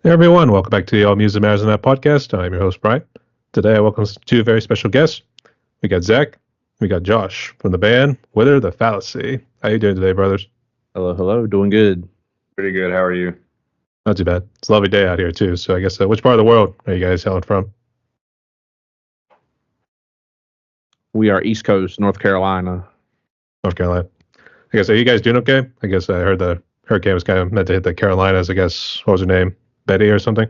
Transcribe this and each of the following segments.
Hey everyone, welcome back to the All Music Matters in That podcast. I'm your host, Brian. Today I welcome two very special guests. We got Zach, we got Josh from the band Wither the Fallacy. How you doing today, brothers? Hello, hello. Doing good. Pretty good. How are you? Not too bad. It's a lovely day out here too. So I guess which part of the world are you guys hailing from? We are East Coast, North Carolina. North Carolina. I guess are you guys doing okay? I guess I heard the hurricane was kind of meant to hit the Carolinas. I guess what was her name? Betty or something?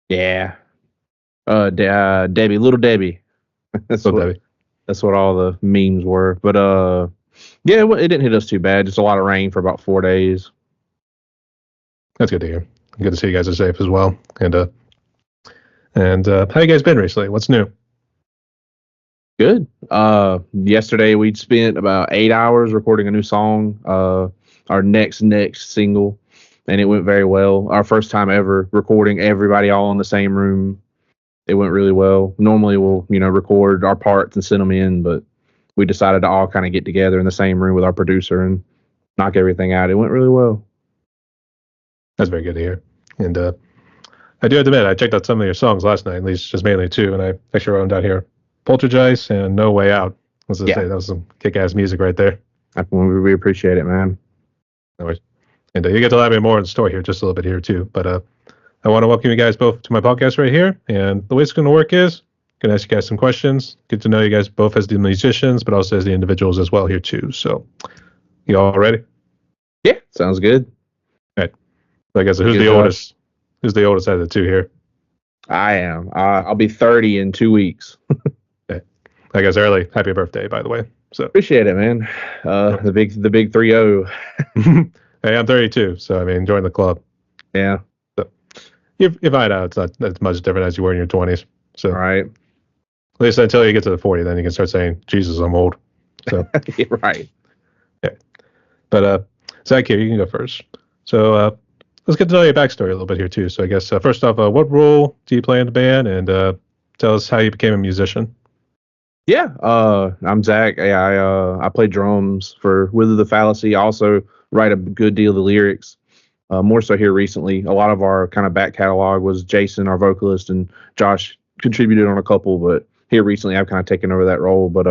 Yeah. Debbie, little Debbie. Debbie. That's what all the memes were. But yeah, it didn't hit us too bad. Just a lot of rain for about 4 days. That's good to hear. Good to see you guys are safe as well. And how you guys been recently? What's new? Good. Yesterday we'd spent about 8 hours recording a new song, our next single, and it went very well. Our first time ever recording everybody all in the same room. It went really well. Normally we'll, record our parts and send them in, but we decided to all kind of get together in the same room with our producer and knock everything out. It went really well. That's very good to hear. And I do have to admit, I checked out some of your songs last night, at least just mainly two, and I actually wrote them down here. Poltergeist and No Way Out. Let's just say that was some kick-ass music right there. We appreciate it, man. No worries. And you get to elaborate more on the story here just a little bit here too. But I want to welcome you guys both to my podcast right here. And the way it's going to work is I'm going to ask you guys some questions. Get to know you guys both as the musicians, but also as the individuals as well here too. So you all ready? Yeah, sounds good. All right. So I guess who's the oldest? Who's the oldest out of the two here? I am. I'll be 30 in 2 weeks. Okay. I guess early. Happy birthday, by the way. So appreciate it, man. The big 30. Hey, I'm 32, so I mean, join the club. Yeah. So you find out it's not as much different as you were in your 20s. So right. At least until you get to the 40, then you can start saying, "Jesus, I'm old." So right. Yeah. But Zach, here you can go first. So let's get to know your backstory a little bit here too. So I guess first off, what role do you play in the band, and tell us how you became a musician? Yeah, I'm Zach. I play drums for Wither the Fallacy. I also write a good deal of the lyrics. More so here recently. A lot of our kind of back catalog was Jason, our vocalist, and Josh contributed on a couple. But here recently, I've kind of taken over that role. But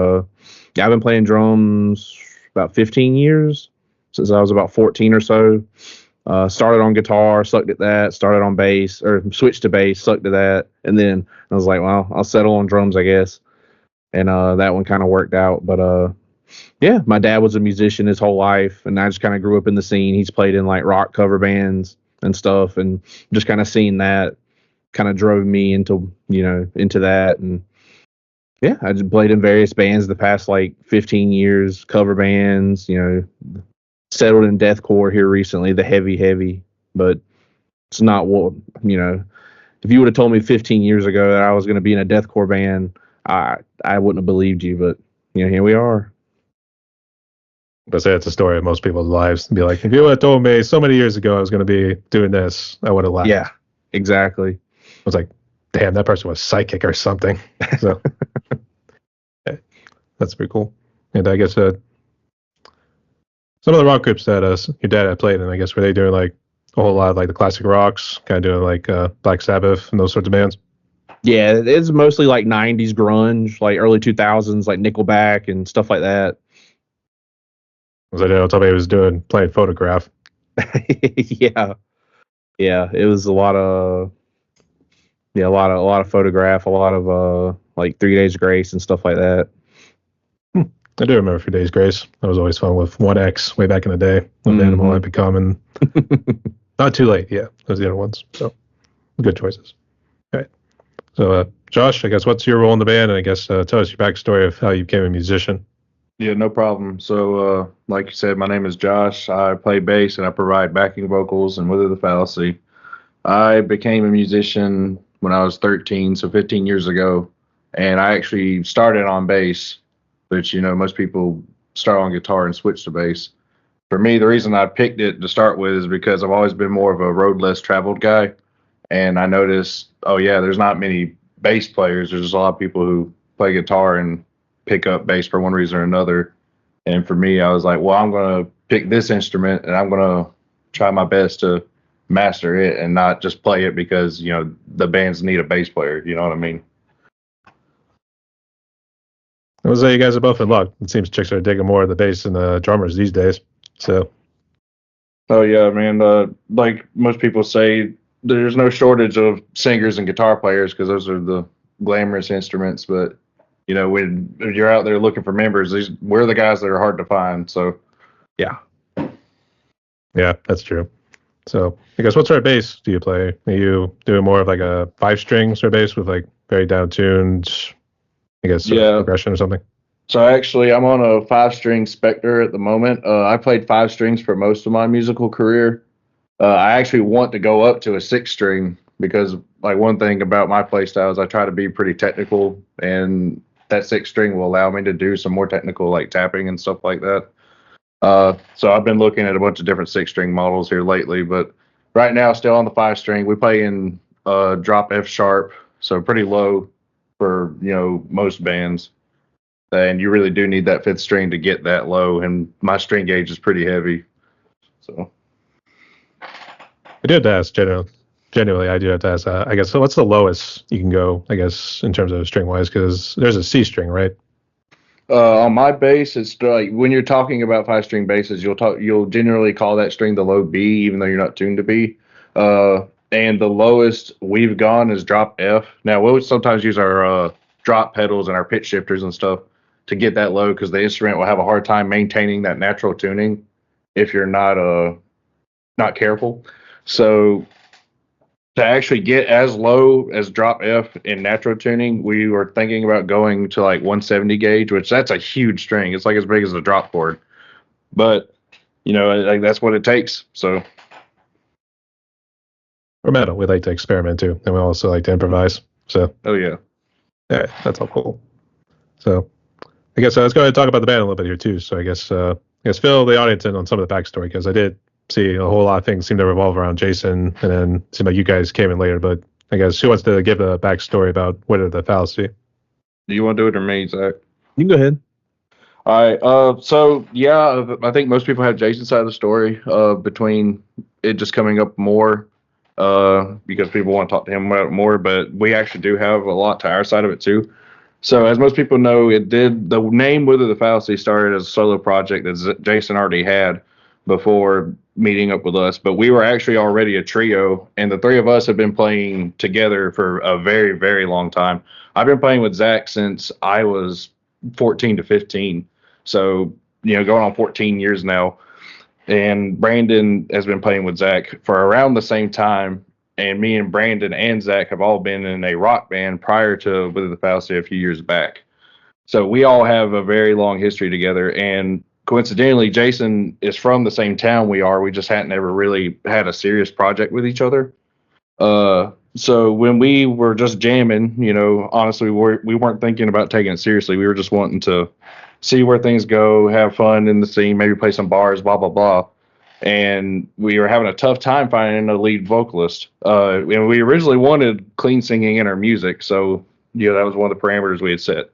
yeah, I've been playing drums about 15 years, since I was about 14 or so. Started on guitar, sucked at that. Started on bass, or switched to bass, sucked at that. And then I was like, well, I'll settle on drums, I guess. And that one kind of worked out. But yeah, my dad was a musician his whole life, and I just kind of grew up in the scene. He's played in like rock cover bands and stuff, and just kind of seeing that kind of drove me into that. And yeah, I just played in various bands the past like 15 years, cover bands, settled in deathcore here recently, the heavy, but it's not what, if you would have told me 15 years ago that I was going to be in a deathcore band, I wouldn't have believed you, but here we are. But say it's a story of most people's lives. Be like, if you would have told me so many years ago I was going to be doing this, I would have laughed. Yeah, exactly. I was like, damn, that person was psychic or something. So yeah, that's pretty cool. And I guess some of the rock groups that your dad had played in, I guess, were they doing like a whole lot of like the classic rocks, kind of doing like Black Sabbath and those sorts of bands? Yeah, it's mostly like 90s grunge, like early 2000s, like Nickelback and stuff like that. Was I didn't tell me he was playing Photograph. Yeah, it was a lot of Photograph, a lot of like 3 Days Grace and stuff like that. I do remember 3 Days Grace. That was always fun with 1X way back in the day when the Animal had become, and not too late. Yeah, those are the other ones. So good choices. All right. So Josh, I guess what's your role in the band, and I guess tell us your backstory of how you became a musician. Yeah, no problem. So, like you said, my name is Josh. I play bass and I provide backing vocals and Wither the Fallacy. I became a musician when I was 13, so 15 years ago, and I actually started on bass, which, most people start on guitar and switch to bass. For me, the reason I picked it to start with is because I've always been more of a road less traveled guy, and I noticed, oh yeah, there's not many bass players. There's just a lot of people who play guitar and pick up bass for one reason or another. And for me, I was like, well, I'm going to pick this instrument and I'm going to try my best to master it and not just play it because, you know, the bands need a bass player. You know what I mean? I would say you guys are both in luck. It seems chicks are digging more of the bass than the drummers these days. So, Oh yeah, man. Like most people say, there's no shortage of singers and guitar players because those are the glamorous instruments. But you know, when you're out there looking for members, we're the guys that are hard to find. So Yeah. yeah, that's true. So, I guess what sort of bass do you play? Are you doing more of like a 5-string sort of bass with like very down-tuned, I guess, sort of yeah. progression or something? So actually, I'm on a 5-string Spectre at the moment. I played 5 strings for most of my musical career. I actually want to go up to a 6-string because, like, one thing about my play style is I try to be pretty technical, and that 6-string will allow me to do some more technical, like tapping and stuff like that. So I've been looking at a bunch of different 6-string models here lately, but right now, still on the 5-string. We play in drop F sharp, so pretty low for, you know, most bands. And you really do need that 5th string to get that low, and my string gauge is pretty heavy. So I do have to ask, genuinely, I do have to ask, I guess, so what's the lowest you can go, I guess, in terms of string wise? Because there's a C string, right? on my bass, it's like when you're talking about 5-string basses, you'll generally call that string the low B, even though you're not tuned to B. And the lowest we've gone is drop F. Now we'll sometimes use our drop pedals and our pitch shifters and stuff to get that low because the instrument will have a hard time maintaining that natural tuning if you're not careful. So to actually get as low as drop F in natural tuning, we were thinking about going to like 170 gauge, which that's a huge string. It's like as big as a drop chord, but you know, like that's what it takes. So Or metal, we like to experiment too, and we also like to improvise. So, oh yeah. yeah, that's all cool. So, I guess let's go ahead and talk about the band a little bit here too. So, I guess fill the audience in on some of the backstory because I did see a whole lot of things seem to revolve around Jason, and then it seemed like you guys came in later. But I guess who wants to give the backstory about Wit of the Fallacy? Do you want to do it or me, Zach? You can go ahead. All right. So yeah, I think most people have Jason's side of the story. Between it just coming up more, because people want to talk to him about it more. But we actually do have a lot to our side of it too. So as most people know, the name Wither the Fallacy started as a solo project that Jason already had before meeting up with us. But we were actually already a trio, and the three of us have been playing together for a very, very long time. I've been playing with Zach since I was 14 to 15. So, you know, going on 14 years now. And Brandon has been playing with Zach for around the same time. And me and Brandon and Zach have all been in a rock band prior to Wither the Fallacy a few years back. So we all have a very long history together. And coincidentally, Jason is from the same town we are. We just hadn't ever really had a serious project with each other. So when we were just jamming, you know, honestly, we weren't thinking about taking it seriously. We were just wanting to see where things go, have fun in the scene, maybe play some bars, blah, blah, blah. And we were having a tough time finding a lead vocalist. And we originally wanted clean singing in our music. So, you know, that was one of the parameters we had set.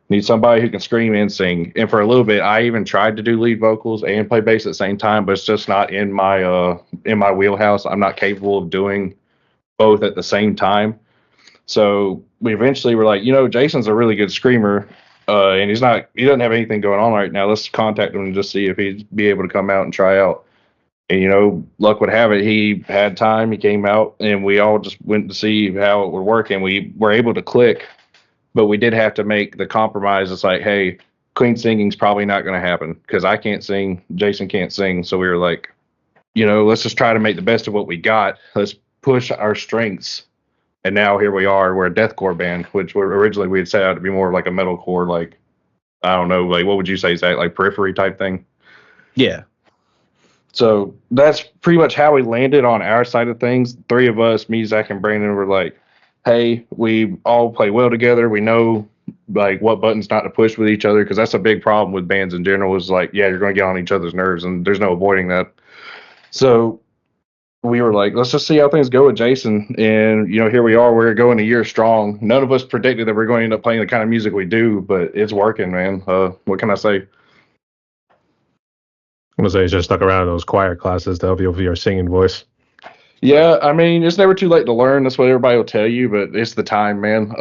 Need somebody who can scream and sing. And for a little bit, I even tried to do lead vocals and play bass at the same time, but it's just not in my wheelhouse. I'm not capable of doing both at the same time. So we eventually were like, you know, Jason's a really good screamer, and he doesn't have anything going on right now. Let's contact him and just see if he'd be able to come out and try out. And, you know, luck would have it, he had time. He came out, and we all just went to see how it would work, and we were able to click. But we did have to make the compromise. It's like, hey, clean singing's probably not going to happen because I can't sing, Jason can't sing. So we were like, you know, let's just try to make the best of what we got. Let's push our strengths. And now here we are. We're a deathcore band, which originally we had set out to be more like a metalcore, like, I don't know, like what would you say, Zach, like Periphery type thing? Yeah. So that's pretty much how we landed on our side of things. Three of us, me, Zach, and Brandon, were like, hey, we all play well together. We know like what buttons not to push with each other because that's a big problem with bands in general. Is like, yeah, you're going to get on each other's nerves, and there's no avoiding that. So we were like, let's just see how things go with Jason. And, you know, here we are. We're going a year strong. None of us predicted that we're going to end up playing the kind of music we do, but it's working, man. What can I say? I'm going to say you just stuck around in those choir classes to help you with your singing voice. Yeah, I mean, it's never too late to learn. That's what everybody will tell you, but it's the time, man.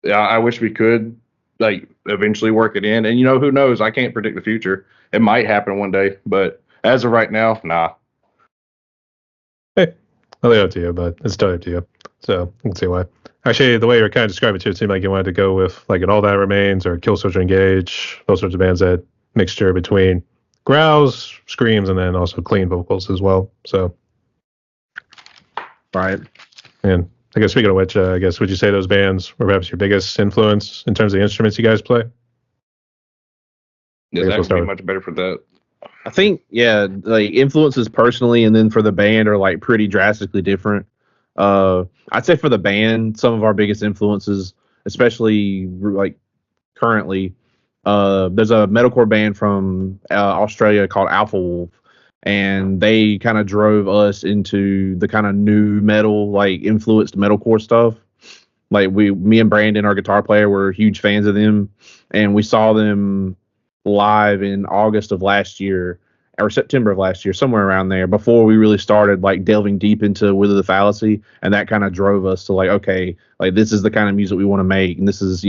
Yeah, I wish we could like eventually work it in. And who knows? I can't predict the future. It might happen one day, but as of right now, nah. Hey, I'll leave it up to you, but it's totally up to you. So I can see why. Actually, the way you were kind of describing it too, it seemed like you wanted to go with like an All That Remains or Kill Switch Engage, those sorts of bands, that mixture between growls, screams, and then also clean vocals as well. So, Right. and I guess speaking of which, I guess would you say those bands were perhaps your biggest influence in terms of the instruments you guys play? Yeah, guess that we'll would start be with- much better for that. I think, yeah, like influences personally and then for the band are like pretty drastically different. I'd say for the band, some of our biggest influences, especially like currently, there's a metalcore band from Australia called Alpha Wolf, and they kind of drove us into the kind of new metal, like influenced metalcore stuff. Like me and Brandon, our guitar player, were huge fans of them, and we saw them live in August of last year or September of last year, somewhere around there, before we really started like delving deep into Wither the Fallacy, and that kind of drove us to like, okay, like this is the kind of music we want to make, and this is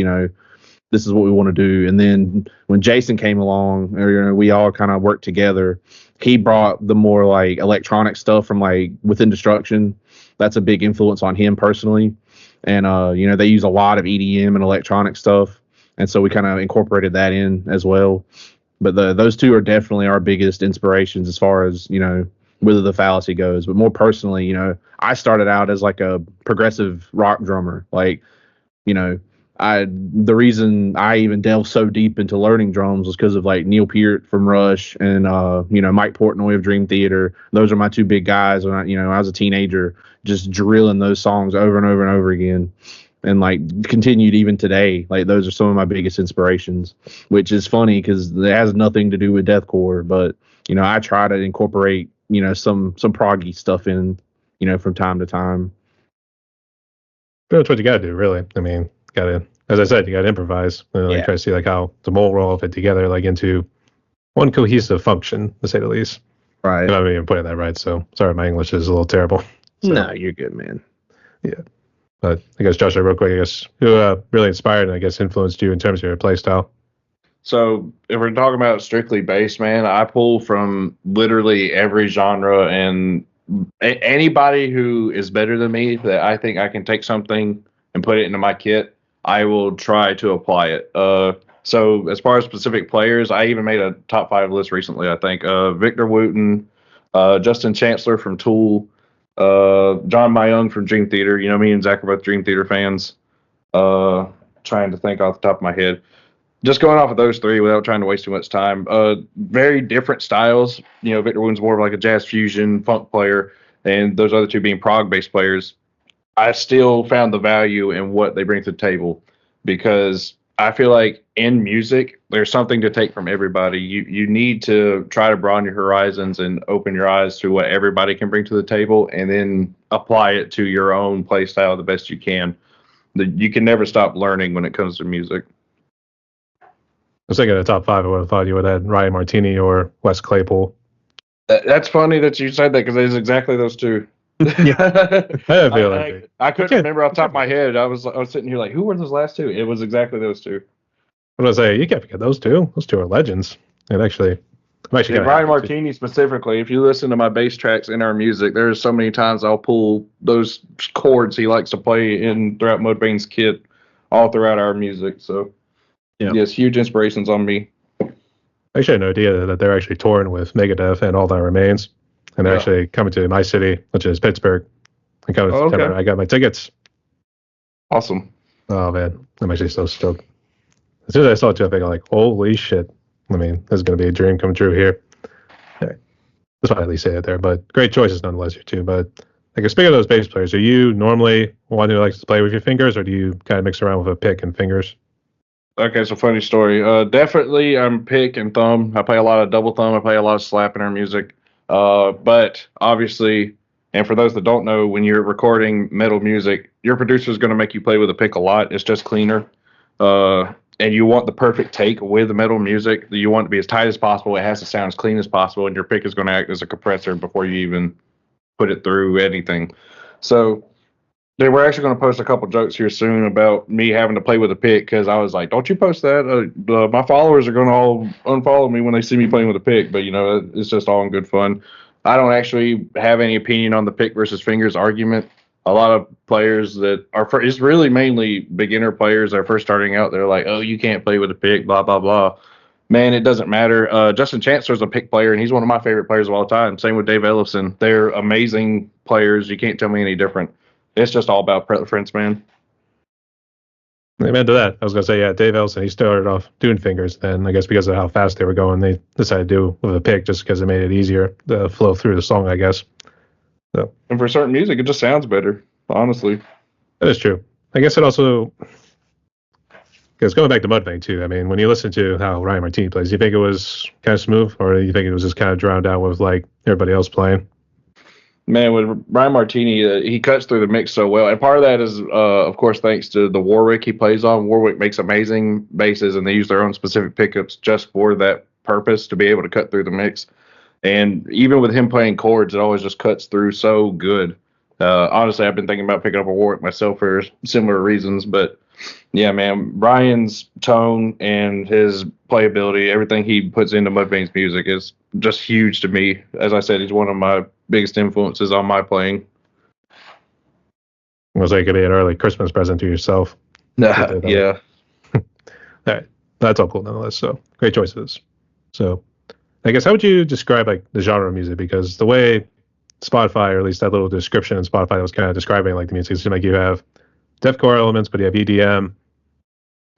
this is what we want to do. And then when Jason came along, or we all kind of worked together, he brought the more like electronic stuff from like Within Destruction. That's a big influence on him personally. And they use a lot of EDM and electronic stuff, and so we kind of incorporated that in as well. But those two are definitely our biggest inspirations as far as whether the Fallacy goes. But more personally, I started out as like a progressive rock drummer. Like, you know, the reason I even delved so deep into learning drums was because of like Neil Peart from Rush and Mike Portnoy of Dream Theater. Those are my two big guys when I was a teenager, just drilling those songs over and over and over again, and like continued even today. Like those are some of my biggest inspirations, which is funny because it has nothing to do with deathcore, but I try to incorporate some proggy stuff in from time to time. That's what you got to do, really. I mean, gotta, as I said, you got to improvise and like Yeah. try to see like how the whole roll of it together, like into one cohesive function, to say the least. Right. If I'm even putting that right, so sorry, my English is a little terrible. So, No, you're good, man. but I guess Joshua, real quick, I guess who really inspired and I guess influenced you in terms of your play style? So if we're talking about strictly bass, man, I pull from literally every genre, and anybody who is better than me that I think I can take something and put it into my kit, I will try to apply it. So as far as specific players, I even made a top 5 list recently. I think Victor Wooten, Justin Chancellor from Tool, John Myung from Dream Theater. Me and Zach are both Dream Theater fans. Trying to think off the top of my head. Just going off of those three without trying to waste too much time. Very different styles. Victor Wooten's more of like a jazz fusion funk player, and those other two being prog based players. I still found the value in what they bring to the table, because I feel like in music there's something to take from everybody. You need to try to broaden your horizons and open your eyes to what everybody can bring to the table, and then apply it to your own play style the best you can. You can never stop learning when it comes to music. I was thinking of the top 5. I would have thought you would have had Ryan Martini or Wes Claypool. That's funny that you said that, because it is exactly those two. I feel like I couldn't remember off the top of my head. I was sitting here like, who were those last two? It was exactly those two. I'm gonna say you can't forget those two. Those two are legends. And actually, I'm actually And kinda Brian happy to- Martini specifically, if you listen to my bass tracks in our music, there's so many times I'll pull those chords he likes to play in throughout Mudvayne's kit all throughout our music. So, Yeah. yes, huge inspirations on me. I actually had no idea that they're actually touring with Megadeth and All That Remains, and they're Yeah. actually coming to my city, which is Pittsburgh. And coming Oh, okay. I got my tickets. Awesome. Oh man, I'm actually so stoked. As soon as I saw it, too, I think like, holy shit! I mean, this is gonna be a dream come true here. Okay. That's why I at least say it there. But great choices nonetheless here too. But like, speaking of those bass players, are you normally one who likes to play with your fingers, or do you kind of mix around with a pick and fingers? Okay, so funny story. Definitely, I'm pick and thumb. I play a lot of double thumb. I play a lot of slap in our music. But obviously, and for those that don't know, when you're recording metal music, your producer is going to make you play with a pick a lot. It's just cleaner. And you want the perfect take with the metal music. You want it to be as tight as possible. It has to sound as clean as possible, and your pick is going to act as a compressor before you even put it through anything. So they were actually going to post a couple jokes here soon about me having to play with a pick because I was like, "Don't you post that? My followers are going to all unfollow me when they see me playing with a pick." But it's just all in good fun. I don't actually have any opinion on the pick versus fingers argument. A lot of players that are it's really mainly beginner players that are first starting out. They're like, "Oh, you can't play with a pick," blah blah blah. Man, it doesn't matter. Justin Chancellor's a pick player, and he's one of my favorite players of all time. Same with Dave Ellison. They're amazing players. You can't tell me any different. It's just all about preference, man. Amen to that. I was gonna say, yeah, Dave Ellison, he started off doing fingers. Then I guess because of how fast they were going, they decided to do with a pick just because it made it easier to flow through the song, I guess. So, and for certain music, it just sounds better. Honestly, that is true. I guess it also, because going back to Mudvayne too. I mean, when you listen to how Ryan Martini plays, do you think it was kind of smooth, or do you think it was just kind of drowned out with like everybody else playing? Man, with Ryan Martini, he cuts through the mix so well, and part of that is, of course, thanks to the Warwick he plays on. Warwick makes amazing basses, and they use their own specific pickups just for that purpose to be able to cut through the mix. And even with him playing chords, it always just cuts through so good. Honestly, I've been thinking about picking up a Warwick myself for similar reasons, but yeah, man, Brian's tone and his playability, everything he puts into Mudvayne's music is just huge to me. As I said, he's one of my biggest influences on my playing. It was like it could be an early Christmas present to yourself. Yeah. All right. That's all cool nonetheless. So great choices. So I guess how would you describe like the genre of music? Because the way Spotify, or at least that little description in Spotify was kind of describing like the music, it seemed like you have deathcore elements, but you have EDM.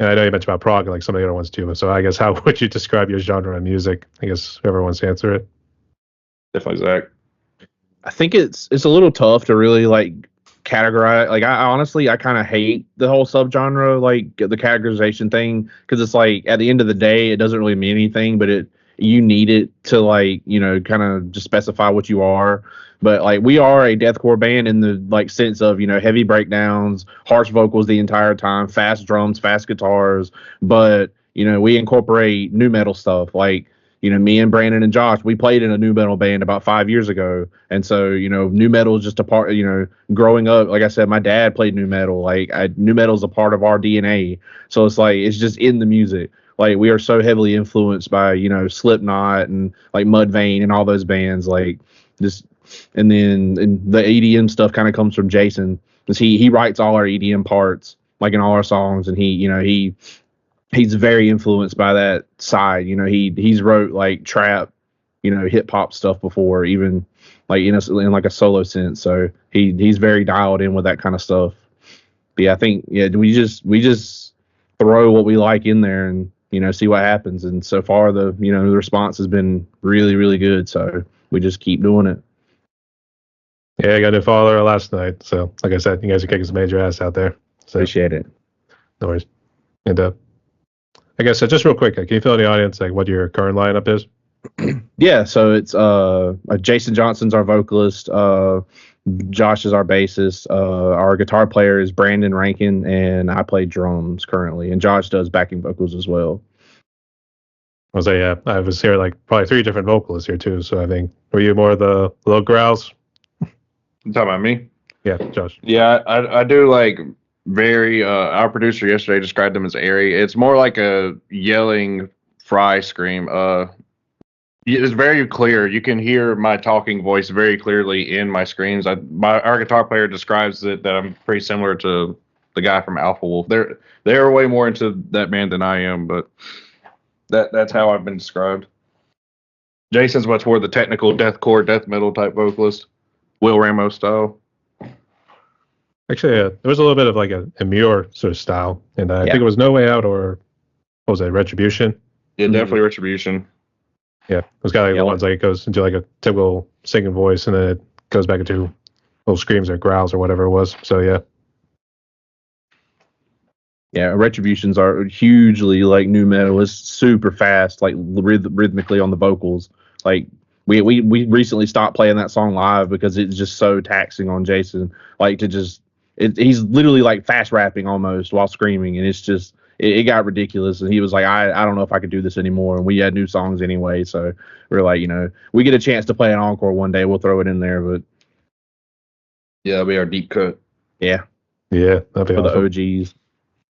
And I know you mentioned about prog and like some of the other ones too. So I guess how would you describe your genre of music? I guess whoever wants to answer it. Definitely Zach. I think it's a little tough to really like categorize. Like I honestly, I kind of hate the whole subgenre, like the categorization thing, because it's like at the end of the day, it doesn't really mean anything, but you need it to like, kind of just specify what you are. But like we are a deathcore band in the like sense of, heavy breakdowns, harsh vocals the entire time, fast drums, fast guitars. But, we incorporate new metal stuff. Like, me and Brandon and Josh, we played in a new metal band about 5 years ago. And so, new metal is just a part, growing up, like I said, my dad played new metal. Like new metal is a part of our DNA. So it's like, it's just in the music. Like we are so heavily influenced by, Slipknot and like Mudvayne and all those bands, like just, and then the EDM stuff kind of comes from Jason, because he writes all our EDM parts, like in all our songs, and he's very influenced by that side. He's wrote like trap, hip hop stuff before, even like in like a solo sense. So he's very dialed in with that kind of stuff. But yeah, I think we just throw what we like in there and see what happens. And so far the response has been really, really good. So we just keep doing it. Yeah, I got a new follower last night. So like I said, you guys are kicking some major ass out there. So appreciate it. No worries. And I guess just real quick, can you fill in the audience like what your current lineup is? Yeah, so it's Jason Johnson's our vocalist, Josh is our bassist, our guitar player is Brandon Rankin, and I play drums currently, and Josh does backing vocals as well. I was like, yeah, I was here like probably 3 different vocalists here too. So I think, were you more the low growls? You talking about me? Yeah, Josh. Yeah, I do like very. Our producer yesterday described them as airy. It's more like a yelling fry scream. It's very clear. You can hear my talking voice very clearly in my screams. Our guitar player describes it that I'm pretty similar to the guy from Alpha Wolf. They're way more into that band than I am, but that's how I've been described. Jason's much more the technical deathcore, death metal type vocalist, Will Ramos style. Actually, there was a little bit of like a Muir sort of style, and I think it was No Way Out, or what was it, Retribution? Yeah, definitely Retribution. Yeah, it's got like the ones like it goes into like a typical singing voice, and then it goes back into little screams or growls or whatever it was. So yeah. Yeah, Retributions are hugely like new metal. It's super fast, like rhythmically on the vocals. Like we recently stopped playing that song live because it's just so taxing on Jason. Like to just he's literally like fast rapping almost while screaming, and it's just it got ridiculous. And he was like, I don't know if I could do this anymore. And we had new songs anyway, so we're like, we get a chance to play an encore one day, we'll throw it in there. But Yeah, that'll be our deep cut. Yeah, Yeah, that'd be for the awesome. OGs.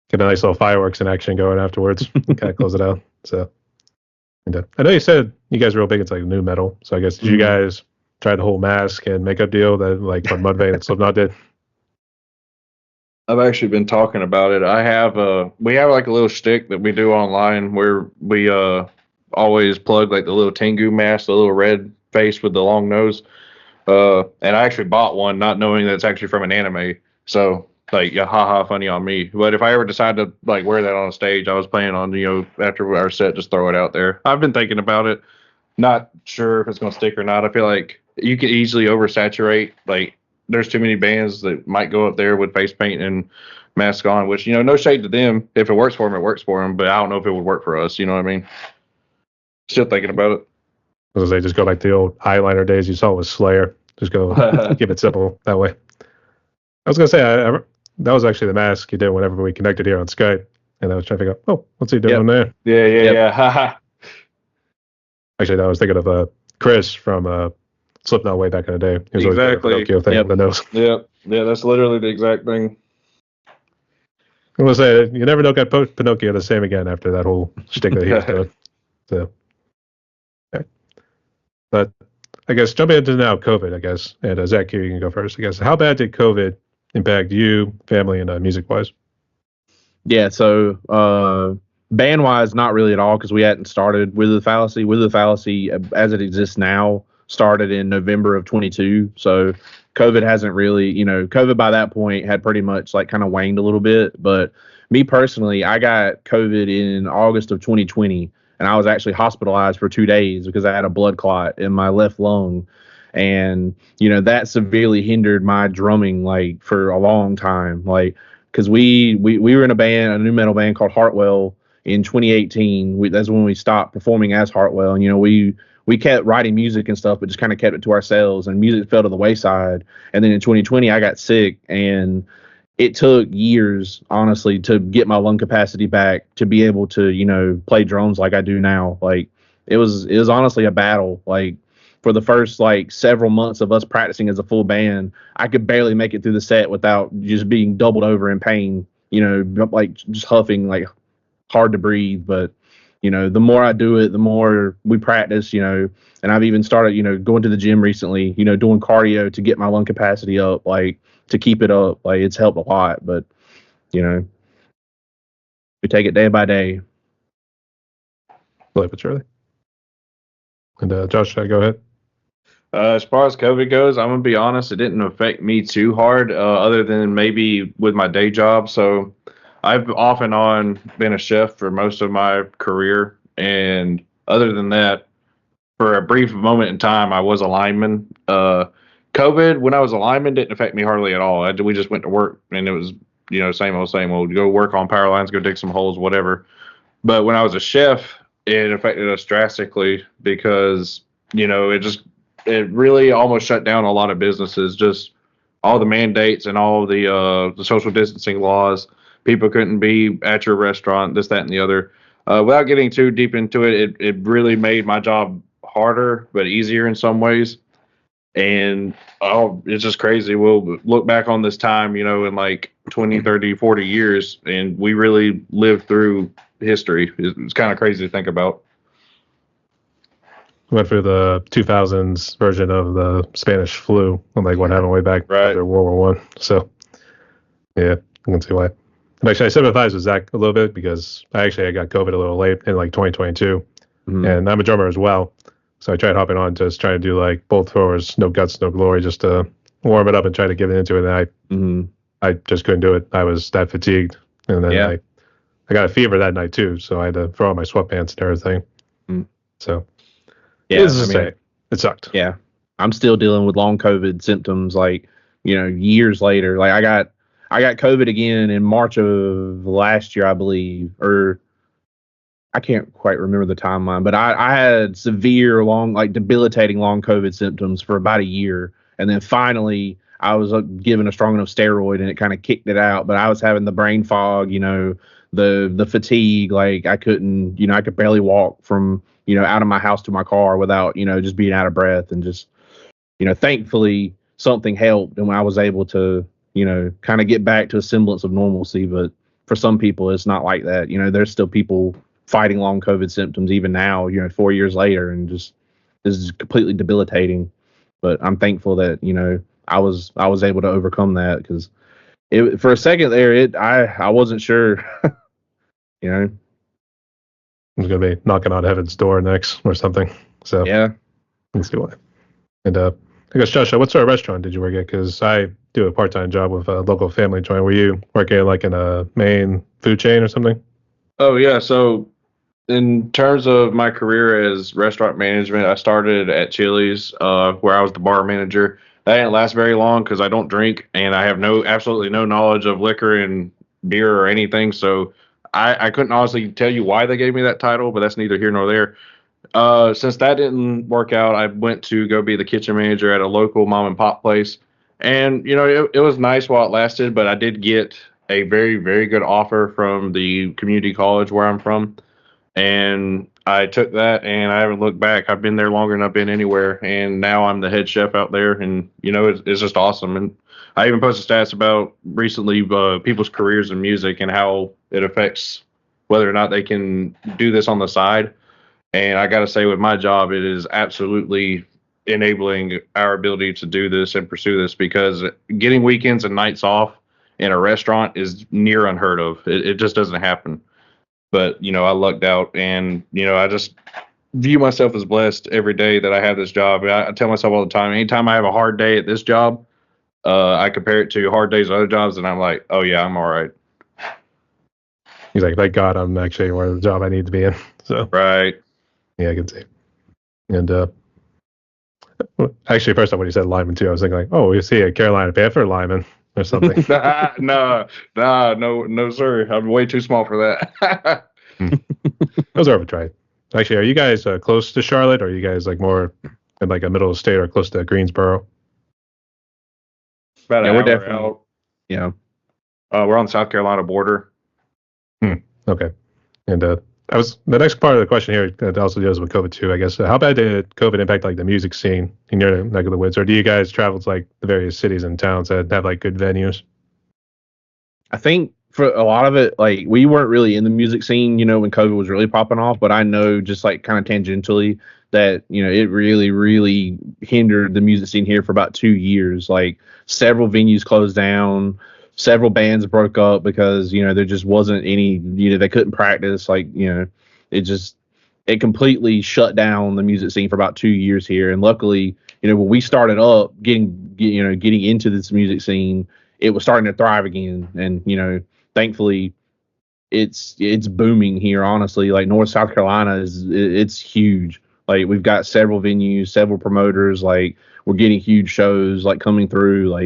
Get a nice little fireworks in action going afterwards. Kind of close it out. So, and, I know you said you guys are real big into like new metal. So I guess did you guys try the whole mask and makeup deal that like what Mudvayne and Slipknot did? I've actually been talking about it. We have like a little shtick that we do online where we always plug like the little Tengu mask, the little red face with the long nose. And I actually bought one not knowing that it's actually from an anime. So like, yeah, haha, funny on me. But if I ever decide to like wear that on a stage, I was planning on, after our set, just throw it out there. I've been thinking about it. Not sure if it's going to stick or not. I feel like you could easily oversaturate. Like, there's too many bands that might go up there with face paint and mask on, which, no shade to them. If it works for them, it works for them. But I don't know if it would work for us. You know what I mean? Still thinking about it. As they just go back to the old eyeliner days you saw with Slayer. Just go keep it simple that way. I was gonna say that was actually the mask he did whenever we connected here on Skype, and I was trying to figure out, oh, what's he doing there? Yeah. Actually, I was thinking of Chris from Slipknot way back in the day. He was Exactly. always doing the Pinocchio thing with the nose. Yep. Yeah, that's literally the exact thing. I'm gonna say you never know, got Pinocchio the same again after that whole shtick that he was doing. So, okay. But I guess jumping into now COVID, I guess, and Zach, you can go first. I guess how bad did COVID impact you, family, and music wise? Yeah, so band wise, not really at all because we hadn't started with the Fallacy. With the Fallacy, as it exists now, started in November of 22. So COVID hasn't really, COVID by that point had pretty much like kind of waned a little bit. But me personally, I got COVID in August of 2020, and I was actually hospitalized for 2 days because I had a blood clot in my left lung. And, that severely hindered my drumming like for a long time. Like, because we were in a new metal band called Hartwell in 2018. That's when we stopped performing as Hartwell. And, we kept writing music and stuff, but just kind of kept it to ourselves, and music fell to the wayside. And then in 2020, I got sick, and it took years, honestly, to get my lung capacity back to be able to, play drums like I do now. Like it was honestly a battle. Like for the first like several months of us practicing as a full band, I could barely make it through the set without just being doubled over in pain, like just huffing, like hard to breathe. But the more I do it, the more we practice, and I've even started, going to the gym recently, doing cardio to get my lung capacity up, like to keep it up. Like it's helped a lot, but, we take it day by day. Slowly but surely. And Josh, go ahead. As far as COVID goes, I'm gonna be honest, it didn't affect me too hard, other than maybe with my day job. So I've off and on been a chef for most of my career, and other than that, for a brief moment in time, I was a lineman. COVID, when I was a lineman, didn't affect me hardly at all. We just went to work, and it was same old. Go work on power lines, go dig some holes, whatever. But when I was a chef, it affected us drastically because it really almost shut down a lot of businesses. Just all the mandates and all the social distancing laws. People couldn't be at your restaurant, this, that, and the other. Without getting too deep into it, it really made my job harder, but easier in some ways. And it's just crazy. We'll look back on this time, in like 20, 30, 40 years, and we really lived through history. It's kind of crazy to think about. Went through the 2000s version of the Spanish flu, and like what happened way back after World War One. So, yeah, I can see why. And actually, I sympathize with Zach a little bit because I got COVID a little late in like 2022, and I'm a drummer as well. So I tried hopping on, just trying to do like both throwers, no guts, no glory, just to warm it up and try to get into it. And I just couldn't do it. I was that fatigued, and then I got a fever that night too, so I had to throw on my sweatpants and everything. So. Yeah, it sucked. Yeah, I'm still dealing with long COVID symptoms. Like, years later. Like I got COVID again in March of last year, I believe, or I can't quite remember the timeline. But I had severe, debilitating long COVID symptoms for about a year, and then finally I was given a strong enough steroid, and it kind of kicked it out. But I was having the brain fog, the fatigue. Like I couldn't, I could barely walk from out of my house to my car without, just being out of breath, and just, thankfully something helped and I was able to, kind of get back to a semblance of normalcy. But for some people, it's not like that. There's still people fighting long COVID symptoms even now, 4 years later, and just this is completely debilitating. But I'm thankful that, I was able to overcome that, because for a second there, I wasn't sure, I'm gonna be knocking on heaven's door next or something. So yeah. let's do it. And I guess, Josh, what sort of restaurant did you work at? Because I do a part-time job with a local family joint. Were you working like in a main food chain or something? Oh yeah, so in terms of my career as restaurant management, I started at Chili's, where I was the bar manager. That didn't last very long because I don't drink and I have absolutely no knowledge of liquor and beer or anything. So I couldn't honestly tell you why they gave me that title, but that's neither here nor there. Since that didn't work out, I went to go be the kitchen manager at a local mom and pop place. And, it was nice while it lasted, but I did get a very, very good offer from the community college where I'm from. And I took that and I haven't looked back. I've been there longer than I've been anywhere. And now I'm the head chef out there. And, it's just awesome. And I even posted stats about recently people's careers in music and how it affects whether or not they can do this on the side. And I got to say, with my job, it is absolutely enabling our ability to do this and pursue this, because getting weekends and nights off in a restaurant is near unheard of. It just doesn't happen. But, I lucked out, and, I just view myself as blessed every day that I have this job. I tell myself all the time, anytime I have a hard day at this job, I compare it to hard days at other jobs, and I'm like, oh, yeah, I'm all right. He's like, thank God I'm actually in the job I need to be in. So Right. Yeah, I can see. And actually, first time when you said lineman too, I was thinking like, oh, we see a Carolina Panther lineman or something. No, sir. I'm way too small for that. Those are overtried. Actually, are you guys close to Charlotte, or are you guys like more in like a middle of the state or close to Greensboro? About Yeah, an we're hour definitely out. Yeah. We're on the South Carolina border. Okay. And the next part of the question here that also deals with COVID too, I guess. How bad did COVID impact like the music scene in your neck of the woods, or do you guys travel to like the various cities and towns that have like good venues? I think for a lot of it, like, we weren't really in the music scene, when COVID was really popping off, but I know just like kind of tangentially that, it really, really hindered the music scene here for about 2 years. Like, several venues closed down, several bands broke up because, there just wasn't any, they couldn't practice. Like, it completely shut down the music scene for about 2 years here. And luckily, when we started up getting into this music scene, it was starting to thrive again. And, thankfully it's booming here. Honestly, like, North South Carolina it's huge. Like, we've got several venues, several promoters, like, we're getting huge shows like coming through. Like,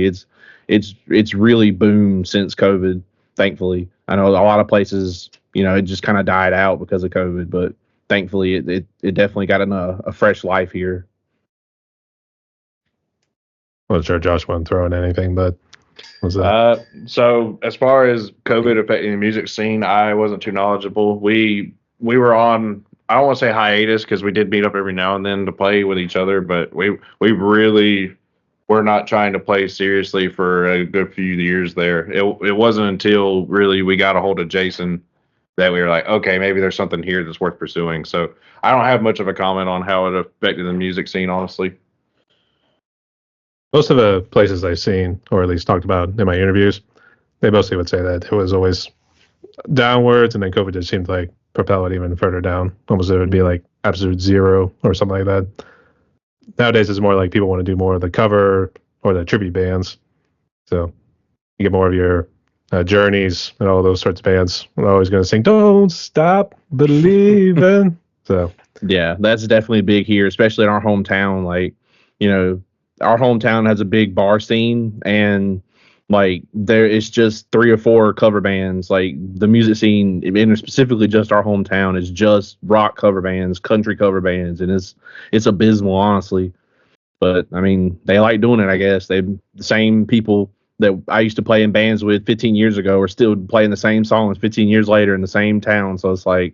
it's really boomed since COVID. Thankfully, I know a lot of places, it just kind of died out because of COVID, but thankfully it definitely got in a fresh life here. I'm not sure Josh wasn't throwing anything, but what's that? So as far as COVID affecting the music scene, I wasn't too knowledgeable. We were on, I don't want to say hiatus, because we did meet up every now and then to play with each other, but we really were not trying to play seriously for a good few years there. It wasn't until really we got a hold of Jason that we were like, okay, maybe there's something here that's worth pursuing. So I don't have much of a comment on how it affected the music scene, honestly. Most of the places I've seen, or at least talked about in my interviews, they mostly would say that it was always downwards, and then COVID just seemed to like propel it even further down. Almost it would be like absolute zero or something like that. Nowadays, it's more like people want to do more of the cover or the tribute bands. So you get more of your Journeys and all those sorts of bands. We're always going to sing "Don't Stop Believing." So yeah, that's definitely big here, especially in our hometown. Like, our hometown has a big bar scene, and like there is just 3 or 4 cover bands. Like, the music scene, and specifically just our hometown, is just rock cover bands, country cover bands, and it's abysmal, honestly. But I mean, they like doing it, I guess. The same people that I used to play in bands with 15 years ago are still playing the same songs 15 years later in the same town. So it's like,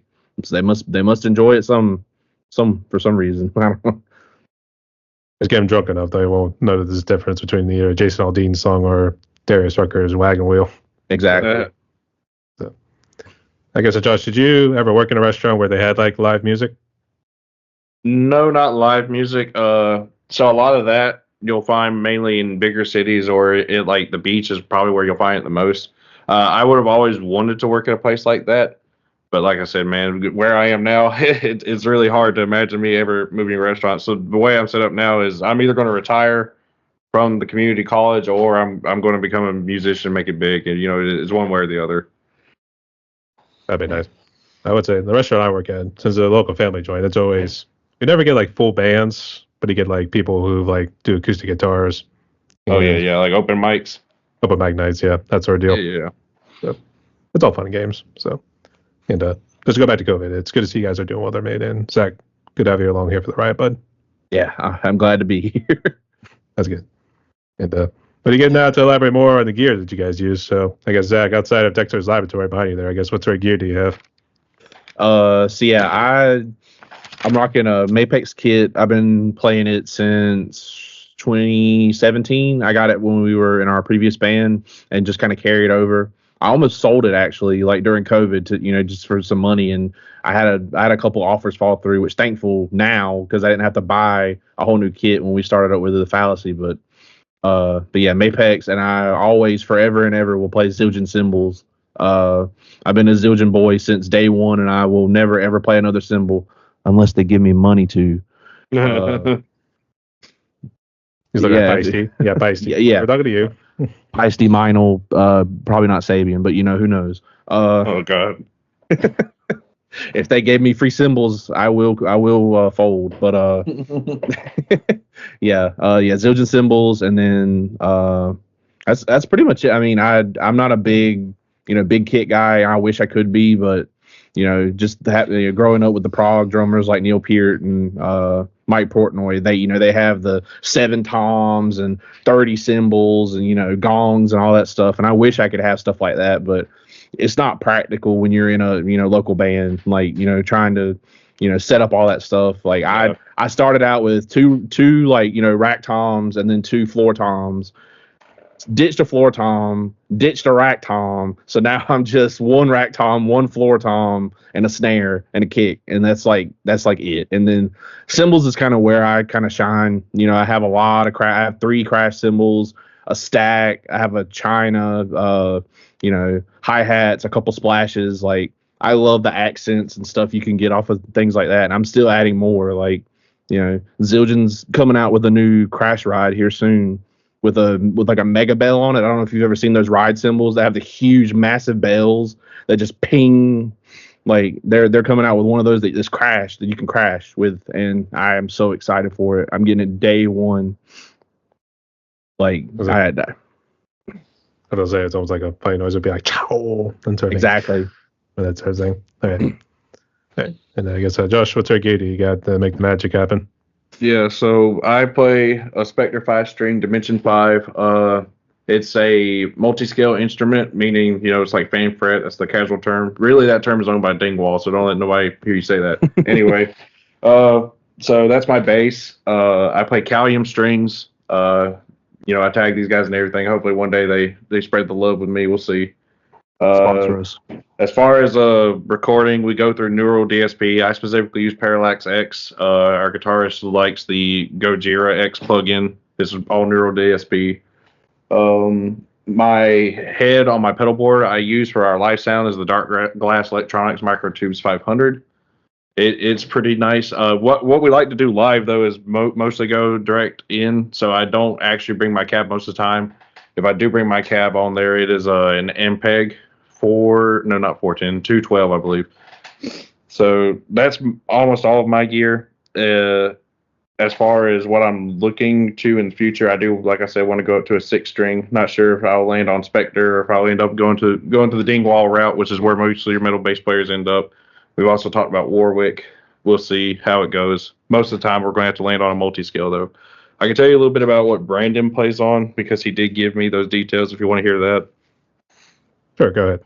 they must enjoy it some for some reason. I don't know. Just get them drunk enough, they won't know that there's a difference between the Jason Aldean song or Darius Rucker's Wagon Wheel. Exactly. So, I guess, Josh, did you ever work in a restaurant where they had like live music? No, not live music. So a lot of that you'll find mainly in bigger cities or like the beach is probably where you'll find it the most. I would have always wanted to work at a place like that, but like I said, man, where I am now, it's really hard to imagine me ever moving to restaurants. So the way I'm set up now is I'm either going to retire from the community college or I'm going to become a musician and make it big. And it's one way or the other. That'd be nice. I would say the restaurant I work at, since it's a local family joint, it's always you never get like full bands, but you get like people who like do acoustic guitars. Oh yeah, like open mics, open mic nights, yeah, that sort of deal. Yeah. So it's all fun and games. So and just to go back to COVID, it's good to see you guys are doing well. They're made in. Zach, good to have you along here for the riot, bud. Yeah, I'm glad to be here. That's good. And but you get now to elaborate more on the gear that you guys use. So I guess Zach, outside of Dexter's laboratory behind you there, I guess what sort of gear do you have? So yeah, I'm rocking a Mapex kit. I've been playing it since 2017. I got it when we were in our previous band and just kind of carried over. I almost sold it actually, like during COVID, to just for some money, and I had a couple offers fall through, which thankful now because I didn't have to buy a whole new kit when we started up with the Fallacy. But yeah, Mapex, and I always, forever and ever, will play Zildjian cymbals. I've been a Zildjian boy since day one, and I will never ever play another cymbal unless they give me money to. He's looking at Feisty. Yeah, Feisty. Yeah. We're talking to you. Feisty, Meinl, probably not Sabian, but who knows? Oh God. If they gave me free cymbals, I will fold. But yeah, Zildjian cymbals, and then that's pretty much it. I mean, I'm not a big kit guy. I wish I could be, but just growing up with the prog drummers like Neil Peart and Mike Portnoy, they have the 7 toms and 30 cymbals and gongs and all that stuff. And I wish I could have stuff like that, but it's not practical when you're in a local band, like trying to set up all that stuff. Like I started out with two rack toms and then 2 floor toms. Ditched a floor tom, ditched a rack tom, so now I'm just 1 rack tom, 1 floor tom, and a snare and a kick, and that's like it. And then cymbals is kind of where I kind of shine. I have a lot of I have 3 crash cymbals, a stack, I have a china, hi-hats, a couple splashes. Like I love the accents and stuff you can get off of things like that, and I'm still adding more. Like Zildjian's coming out with a new crash ride here soon. With like a mega bell on it. I don't know if you've ever seen those ride cymbals that have the huge, massive bells that just ping. Like they're coming out with one of those that just crash that you can crash with, and I am so excited for it. I'm getting it day one. Like I had that. I was say it's almost like a funny noise. It'd be like chow and sort of exactly. That sort of thing. Okay. Okay. And I guess Josh, what's our gear do you got to make the magic happen? Yeah, so I play a Spectre 5-string Dimension 5. It's a multi-scale instrument, meaning, it's like fan fret. That's the casual term. Really, that term is owned by Dingwall, so don't let nobody hear you say that. Anyway, so that's my bass. I play Callium strings. I tag these guys and everything. Hopefully one day they spread the love with me. We'll see. Sponsor us. As far as recording, we go through Neural DSP. I specifically use Parallax X. Our guitarist likes the Gojira X plugin. This is all Neural DSP. My head on my pedal board I use for our live sound is the Dark Glass Electronics Microtubes 500. It's pretty nice. What we like to do live though is mostly go direct in, so I don't actually bring my cab most of the time. If I do bring my cab on there, it is an MPEG. 212, I believe. So that's almost all of my gear. As far as what I'm looking to in the future, I do, like I said, want to go up to a 6-string. Not sure if I'll land on Spectre or if I'll end up going to the Dingwall route, which is where mostly your metal bass players end up. We've also talked about Warwick. We'll see how it goes. Most of the time, we're going to have to land on a multi-scale, though. I can tell you a little bit about what Brandon plays on because he did give me those details if you want to hear that. Sure, go ahead.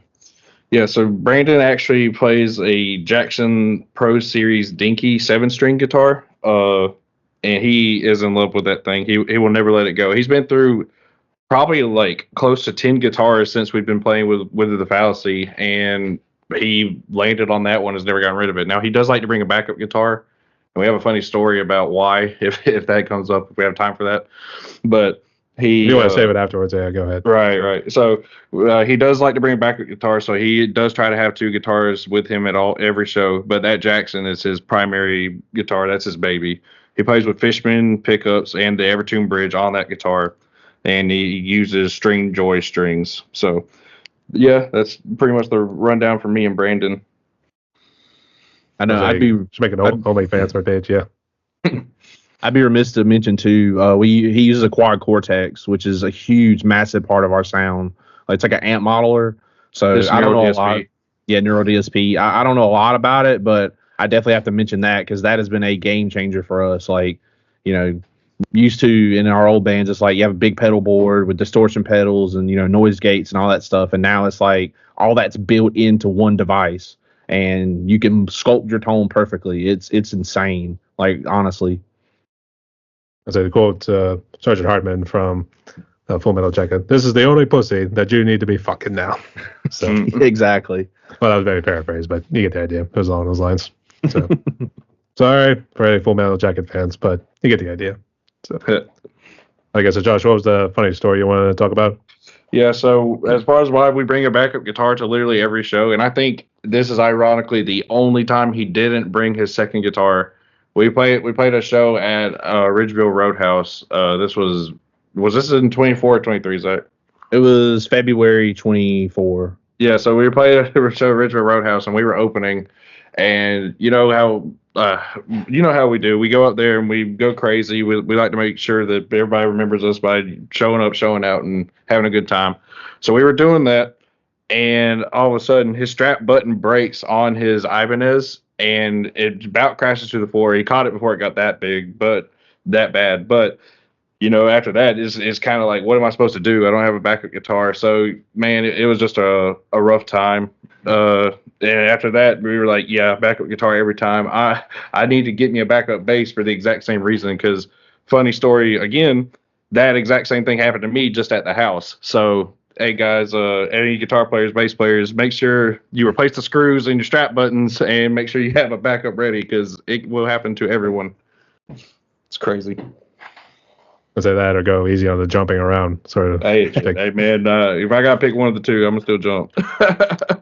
Yeah, so Brandon actually plays a Jackson Pro Series Dinky 7-string guitar. and he is in love with that thing. He will never let it go. He's been through probably like close to 10 guitars since we've been playing with the Fallacy, and he landed on that one, has never gotten rid of it. Now he does like to bring a backup guitar, and we have a funny story about why if that comes up, if we have time for that. But he, if you want to save it afterwards, yeah, go ahead. Right. So he does like to bring back a guitar, so he does try to have 2 guitars with him at every show. But that Jackson is his primary guitar. That's his baby. He plays with Fishman pickups and the Evertune bridge on that guitar, and he uses String Joy strings. So yeah, that's pretty much the rundown for me and Brandon. I know. Just make an OnlyFans page, yeah. I'd be remiss to mention too. He uses a quad Cortex, which is a huge, massive part of our sound. It's like an amp modeler. So I don't know a lot. Yeah, Neuro DSP. I don't know a lot about it, but I definitely have to mention that because that has been a game changer for us. Like, used to in our old bands, it's like you have a big pedal board with distortion pedals and noise gates and all that stuff, and now it's like all that's built into one device, and you can sculpt your tone perfectly. It's insane. Like, honestly. As I quote Sergeant Hartman from Full Metal Jacket, "This is the only pussy that you need to be fucking now." So exactly. Well, that was very paraphrased, but you get the idea. It was along those lines. So sorry for any Full Metal Jacket fans, but you get the idea. So I guess, Josh, what was the funny story you wanted to talk about? Yeah, so as far as why we bring a backup guitar to literally every show, and I think this is ironically the only time he didn't bring his second guitar. We played a show at Ridgeville Roadhouse. This was this in 24 or 23, Zach? It was February 24. Yeah, so we played at a show at Ridgeville Roadhouse, and we were opening, and you know how we do. We go up there and we go crazy. We like to make sure that everybody remembers us by showing up, showing out, and having a good time. So we were doing that, and all of a sudden his strap button breaks on his Ibanez, and it about crashes to the floor. He caught it before it got that bad. But after that it's kind of like, what am I supposed to do? I don't have a backup guitar. So man, it was just a rough time. And after that, we were like, yeah, backup guitar every time. I need to get me a backup bass for the exact same reason. Because funny story again, that exact same thing happened to me just at the house. So hey guys, any guitar players, bass players, make sure you replace the screws in your strap buttons and make sure you have a backup ready, because it will happen to everyone. It's crazy. I'd say that, or go easy on the jumping around sort of. Hey man, if I gotta pick one of the two, I'm gonna still jump. I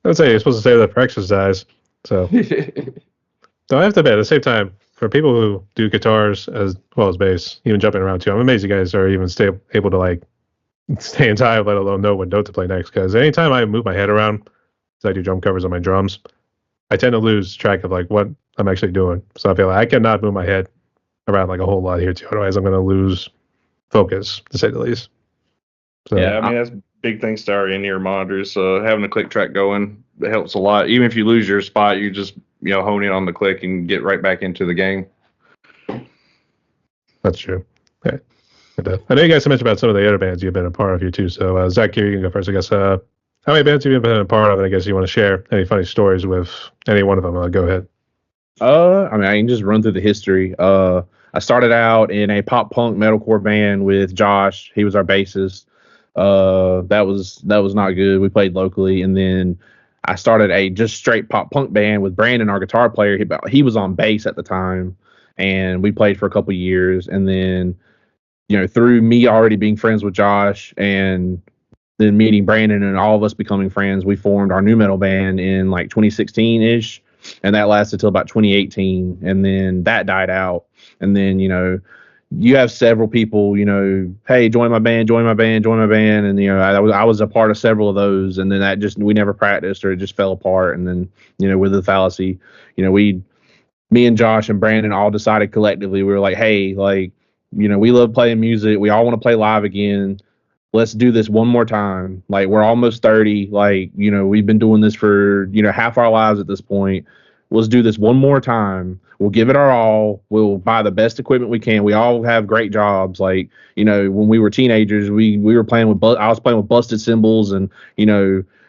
would say you're supposed to save that for exercise. So though I have to admit, at the same time, for people who do guitars as well as bass, even jumping around too, I'm amazed you guys are even able to stay in time, let alone know what note to play next. Because anytime I move my head around, because I do drum covers on my drums, I tend to lose track of what I'm actually doing. So I feel like I cannot move my head around a whole lot here too. Otherwise, I'm going to lose focus, to say the least. So, yeah, I mean, that's big things to our in-ear monitors. Having a click track going, it helps a lot. Even if you lose your spot, you just hone in on the click and get right back into the game. That's true. Okay. I know you guys mentioned about some of the other bands you've been a part of here too. So Zach, you can go first, I guess. How many bands have you been a part of? And I guess you want to share any funny stories with any one of them. Go ahead. I mean, I can just run through the history. I started out in a pop punk metalcore band with Josh. He was our bassist. That was not good. We played locally, and then I started a just straight pop punk band with Brandon, our guitar player. He was on bass at the time, and we played for a couple years. And then, through me already being friends with Josh and then meeting Brandon and all of us becoming friends, we formed our new metal band in 2016 ish. And that lasted till about 2018, and then that died out. And then you have several people, hey, join my band, and I was a part of several of those, and then we never practiced, or it just fell apart. And then with the Fallacy, me and Josh and Brandon all decided collectively, we were like, hey, we love playing music, we all want to play live again. Let's do this one more time. We're almost 30. We've been doing this for, half our lives at this point. Let's do this one more time. We'll give it our all. We'll buy the best equipment we can. We all have great jobs. When we were teenagers, we were playing with, I was playing with busted cymbals and,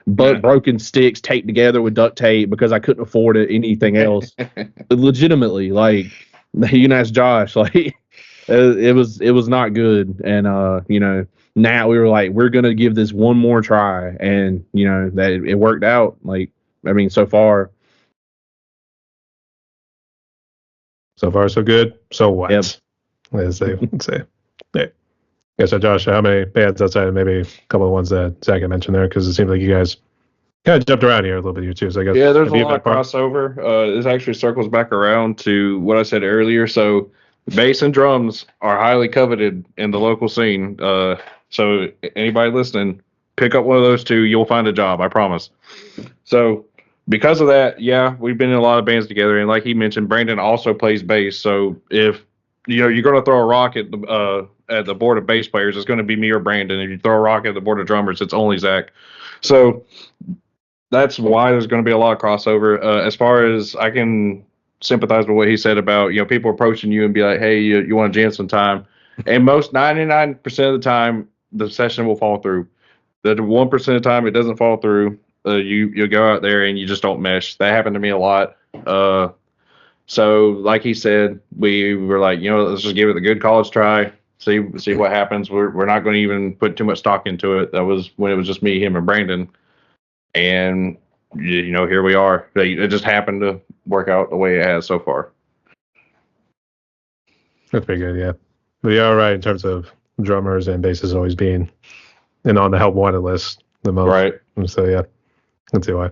broken sticks taped together with duct tape because I couldn't afford anything else. Legitimately, You can ask Josh. Like it was not good, and now we were like, we're gonna give this one more try, and that it worked out. Like, I mean, so far. So far, so good. So what? Yep. As they would say. Yeah. Yeah. So, Josh, how many bands outside of maybe a couple of ones that Zach had mentioned there? Because it seems like you guys kind of jumped around here a little bit, you too. So, I guess Yeah, there's a lot of crossover. This actually circles back around to what I said earlier. So, bass and drums are highly coveted in the local scene. So, anybody listening, pick up one of those two. You'll find a job. I promise. So, because of that, yeah, we've been in a lot of bands together, and like he mentioned, Brandon also plays bass. So if you're going to throw a rock at the board of bass players, it's going to be me or Brandon. If you throw a rock at the board of drummers, it's only Zach. So that's why there's going to be a lot of crossover. As far as I can sympathize with what he said about people approaching you and be like, hey, you want to jam some time, and most 99% of the time the session will fall through. The 1% of the time it doesn't fall through. You go out there and you just don't mesh. That happened to me a lot. So like he said, we were like, let's just give it a good college try. See what happens. We're not going to even put too much stock into it. That was when it was just me, him, and Brandon. And here we are. It just happened to work out the way it has so far. That's pretty good, yeah. But you're all right in terms of drummers and basses always being on the help wanted list the most. Right. And so yeah. Let's see why.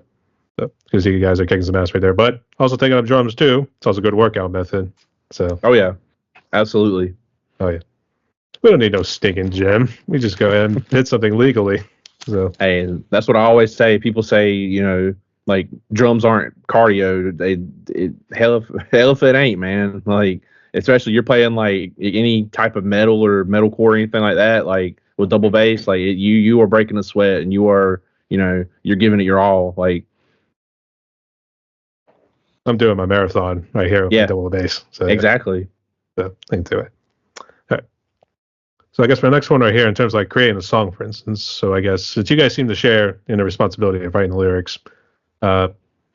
Because you guys are kicking some ass right there. But also taking up drums too. It's also a good workout method. So. Oh yeah, absolutely. Oh yeah. We don't need no stinking gym. We just go ahead and hit something legally. So. Hey, that's what I always say. People say, like drums aren't cardio. Hell if it ain't, man. Like especially you're playing like any type of metal or metalcore or anything like that. Like with double bass, like you are breaking a sweat and you are. You're giving it your all. Like I'm doing my marathon right here with double bass. So exactly. So thing to it. All right. So I guess my next one right here in terms of like creating a song, for instance. So I guess since you guys seem to share in the responsibility of writing the lyrics,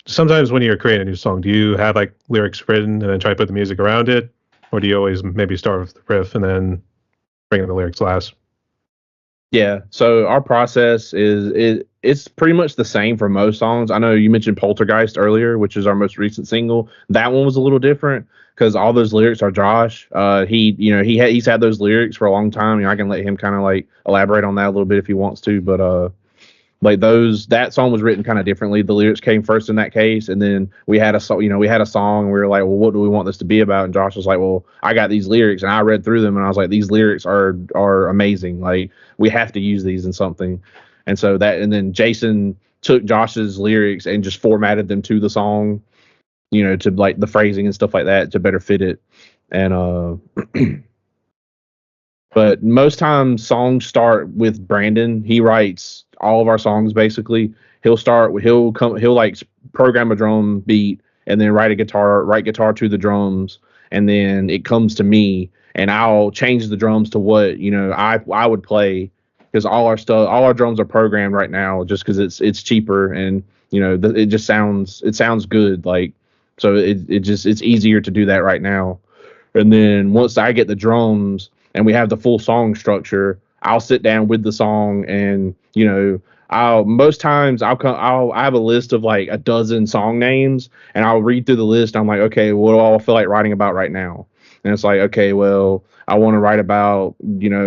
sometimes when you're creating a new song, do you have like lyrics written and then try to put the music around it, or do you always maybe start with the riff and then bring in the lyrics last? Yeah, so our process it's pretty much the same for most songs. I know you mentioned Poltergeist earlier, which is our most recent single. That one was a little different because all those lyrics are Josh. He's had those lyrics for a long time. I can let him kind of like elaborate on that a little bit if he wants to, but like that song was written kind of differently. The lyrics came first in that case, and then we had a song. We had a song. And we were like, well, what do we want this to be about? And Josh was like, well, I got these lyrics, and I read through them, and I was like, these lyrics are amazing. Like we have to use these in something. And so and then Jason took Josh's lyrics and just formatted them to the song, to like the phrasing and stuff like that to better fit it. And but most times songs start with Brandon. He writes all of our songs basically. He'll like program a drum beat and then write guitar to the drums, and then it comes to me and I'll change the drums to what I would play, because all our drums are programmed right now just because it's cheaper and it sounds good, like, so it's easier to do that right now. And then once I get the drums and we have the full song structure, I'll sit down with the song and I have a list of like a dozen song names, and I'll read through the list. I'm like, okay, what do I feel like writing about right now? And it's like, okay, well, I want to write about,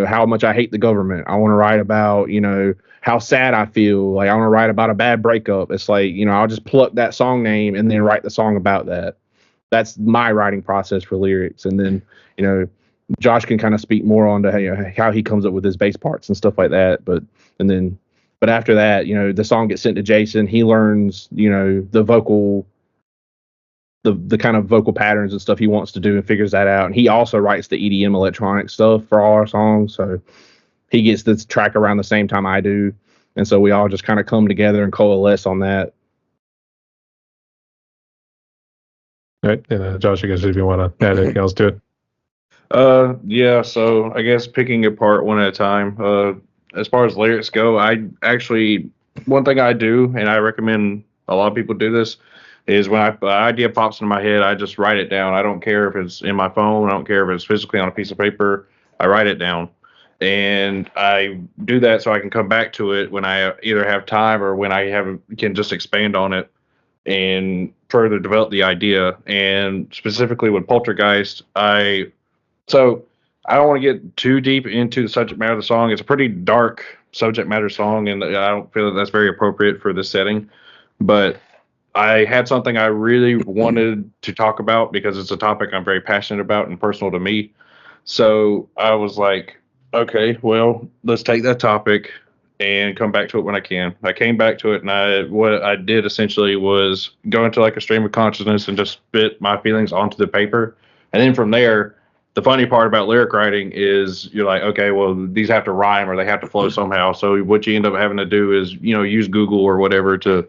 how much I hate the government. I want to write about, how sad I feel. Like I want to write about a bad breakup. It's like, I'll just pluck that song name and then write the song about that. That's my writing process for lyrics. And then, Josh can kind of speak more on to how he comes up with his bass parts and stuff like that. But after that, the song gets sent to Jason. He learns, the vocal, the kind of vocal patterns and stuff he wants to do and figures that out. And he also writes the EDM electronic stuff for all our songs. So he gets this track around the same time I do. And so we all just kind of come together and coalesce on that. All right. And Josh, I guess if you want to add anything else to it. Yeah, so I guess picking apart one at a time. As far as lyrics go, one thing I do, and I recommend a lot of people do this, is when the idea pops into my head, I just write it down. I don't care if it's in my phone. I don't care if it's physically on a piece of paper. I write it down. And I do that so I can come back to it when I either have time or when can just expand on it and further develop the idea. And specifically with Poltergeist, so I don't want to get too deep into the subject matter of the song. It's a pretty dark subject matter song, and I don't feel that that's very appropriate for this setting. But I had something I really wanted to talk about because it's a topic I'm very passionate about and personal to me. So I was like, okay, well, let's take that topic and come back to it when I can. I came back to it, and what I did essentially was go into like a stream of consciousness and just spit my feelings onto the paper. And then from there, the funny part about lyric writing is you're like, okay, well, these have to rhyme or they have to flow somehow. So what you end up having to do is, use Google or whatever to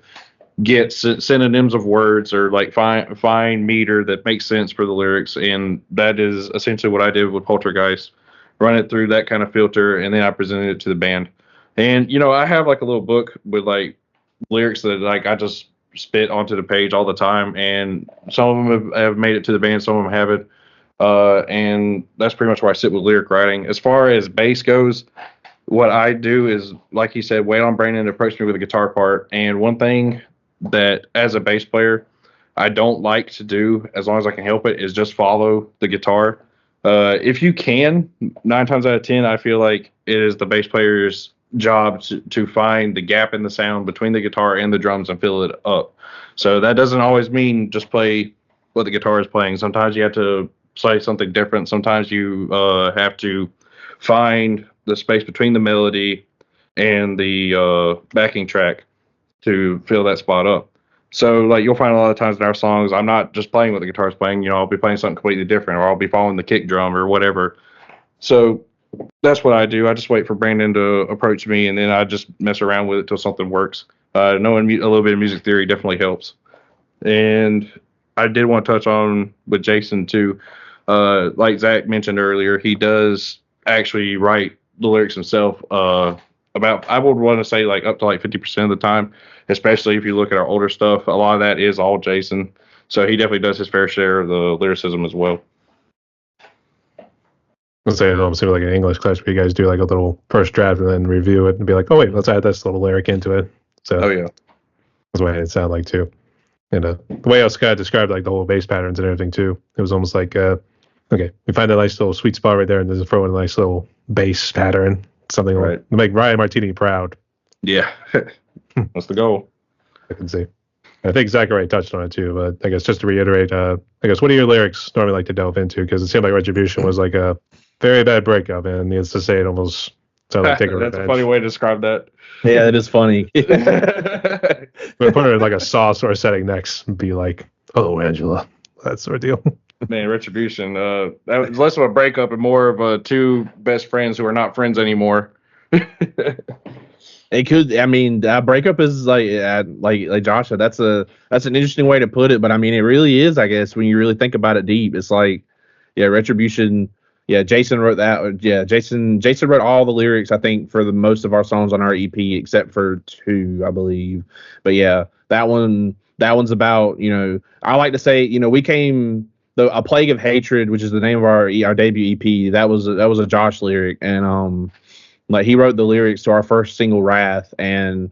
get synonyms of words or like find meter that makes sense for the lyrics. And that is essentially what I did with Poltergeist. Run it through that kind of filter, and then I presented it to the band. And I have like a little book with like lyrics that like I just spit onto the page all the time, and some of them have made it to the band, some of them haven't. And that's pretty much where I sit with lyric writing. As far as bass goes, what I do is, like he said, wait on Brandon to approach me with a guitar part. And one thing that as a bass player, I don't like to do, as long as I can help it, is just follow the guitar. If you can, 9 times out of 10, I feel like it is the bass player's job to find the gap in the sound between the guitar and the drums and fill it up. So that doesn't always mean just play what the guitar is playing. Sometimes you have to play something different. Sometimes you have to find the space between the melody and the backing track to fill that spot up. So like you'll find a lot of times in our songs, I'm not just playing what the guitar is playing. I'll be playing something completely different, or I'll be following the kick drum or whatever. So that's what I do. I just wait for Brandon to approach me, and then I just mess around with it till something works. Knowing a little bit of music theory definitely helps. And I did want to touch on with Jason too. Like Zach mentioned earlier, he does actually write the lyrics himself. I would want to say like up to like 50% of the time, especially if you look at our older stuff. A lot of that is all Jason. So he definitely does his fair share of the lyricism as well. Let's say it almost seems like an English class where you guys do like a little first draft and then review it and be like, oh wait, let's add this little lyric into it. So oh yeah, that's what it sounded like too. And the way Scott described like the whole bass patterns and everything too, it was almost like okay, we find a nice little sweet spot right there, and then throw in a nice little bass pattern, something right to make Ryan Martini proud. Yeah, that's the goal. I can see. I think Zach already touched on it too, but I guess just to reiterate, I guess what do your lyrics normally like to delve into? Because it seemed like Retribution was like a very bad breakup, and needless to say, it almost sounded like taking revenge. That's a funny way to describe that. Yeah, it is funny. We're putting it in like a sauce or a setting next and be like, oh, Angela, that sort of deal. Man, Retribution. That was less of a breakup and more of two best friends who are not friends anymore. It could. I mean, breakup is like Josh said. That's an interesting way to put it, but I mean, it really is. I guess when you really think about it deep, it's like, yeah, Retribution. Yeah, Jason wrote that. Yeah, Jason wrote all the lyrics, I think, for the most of our songs on our EP, except for 2, I believe. But yeah, that one's about, I like to say, we came a Plague of Hatred, which is the name of our debut EP. That was a Josh lyric, and like he wrote the lyrics to our first single, Wrath, and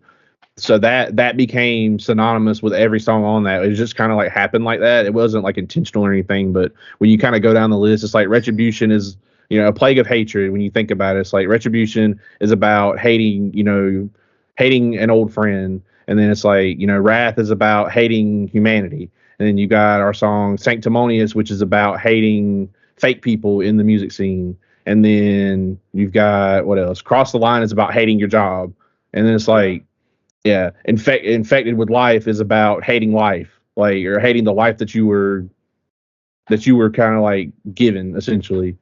so that became synonymous with every song on that. It just kind of like happened like that. It wasn't like intentional or anything, but when you kind of go down the list, it's like Retribution is, a Plague of Hatred. When you think about it, it's like Retribution is about hating an old friend. And then it's like, Wrath is about hating humanity. And then you got our song Sanctimonious, which is about hating fake people in the music scene. And then you've got, what else? Cross the Line is about hating your job. And then it's like, yeah, Infected with Life is about hating life, like, or hating the life that you were kind of like given, essentially.